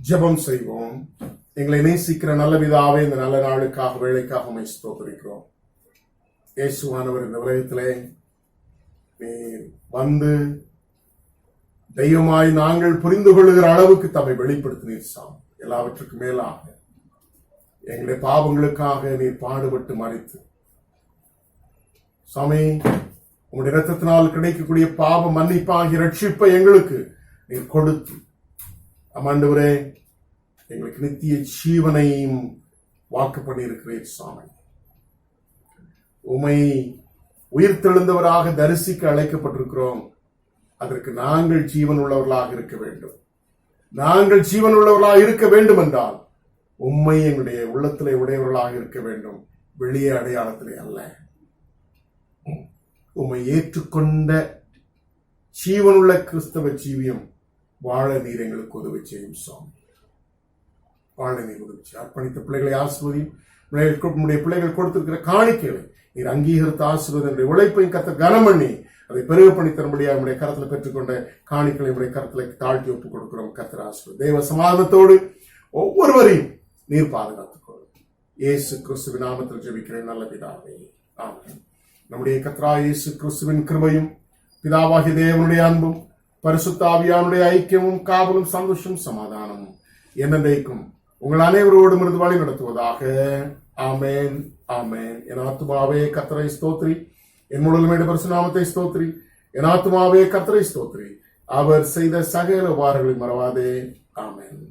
ஜெபம் செய்வோம். எங்களை நேசிக்கிற நல்ல பிதாவே, இந்த நல்ல நாளுக்காக வேலைக்காக உம்மை ஸ்தோத்திரிக்கிறோம். இயேசுவானவர் இந்த உலகத்திலே நீர் வந்து தெய்வமாய் நாங்கள் புரிந்து கொள்ளுகிற அளவுக்கு தம்மை வெளிப்படுத்தினீர் சாமி. எல்லாவற்றுக்கும் மேலாக எங்களுடைய பாவங்களுக்காக நீர் பாடுபட்டு மரித்து சாமி, உங்களுடைய இரத்தத்தினால் கிடைக்கக்கூடிய பாவ மன்னிப்பாகிய ரட்சிப்பை எங்களுக்கு நீர் கொடுத்து ஆண்டவரே எங்களுக்கு நித்திய ஜீவனையும் வாக்கு பண்ணியிருக்கிறீர் சாமி. உம்மை உயிர்த்தெழுந்தவராக தரிசிக்க அழைக்கப்பட்டிருக்கிறோம். அதற்கு நாங்கள் ஜீவன் உள்ளவர்களாக இருக்க வேண்டும். நாங்கள் ஜீவன் உள்ளவர்களாக இருக்க வேண்டும் என்றால் உம்மை எங்களுடைய உள்ளத்திலே உடையவர்களாக இருக்க வேண்டும், வெளியே அடையாளத்திலே அல்ல. உம்மை ஏற்றுக்கொண்ட ஜீவனுள்ள கிறிஸ்தவ ஜீவியம் வாழ நீர் எங்களுக்கு உதவி செய்யும் சுவாமி. வாழ நீர் உதவி செய்யும். அர்ப்பணித்த பிள்ளைகளை ஆசிர்வதியும். நம்முடைய பிள்ளைகள் கொடுத்திருக்கிற காணிக்கைகளை நீர் அங்கீகரித்த ஆசிர்வதிய உழைப்பையும் கர்த்தர் கனம் பண்ணி அதை பெருக பண்ணி தரும்படியாக நம்முடைய கரத்தில் பெற்றுக்கொண்ட காணிக்களை நம்முடைய கரத்தில் தாழ்த்தி ஒப்புக் கொடுக்கிறோம். கர்த்தர் ஆசிர்வதி. தேவ சமாதானத்தோடு ஒவ்வொருவரையும் நீர் பாதுகாத்துக் கொள்ளும். இயேசு கிறிஸ்துவின் நாமத்தில் ஜெபிக்கிறேன் நல்ல பிதாவே, ஆமென். நம்முடைய கர்த்தராகிய இயேசு கிறிஸ்துவின் கிருபையும் பிதாவாகிய தேவனுடைய அன்பும் பரிசுத்த ஆவியானுடைய ஐக்கியமும் காவலும் சந்தோஷம் சமாதானமும் என்னென்றைக்கும் உங்கள் அனைவரோடும் இருந்து வழி நடத்துவதாக. ஆமென், ஆமென். என் ஆத்துமாவே கர்த்தரை ஸ்தோத்திரி, என் முழுமையுடைய பரிசுநாமத்தை ஸ்தோத்திரி. என் ஆத்துமாவே கர்த்தரை ஸ்தோத்திரி, அவர் செய்த சகல உபகாரங்களை மறவாதே. ஆமென்.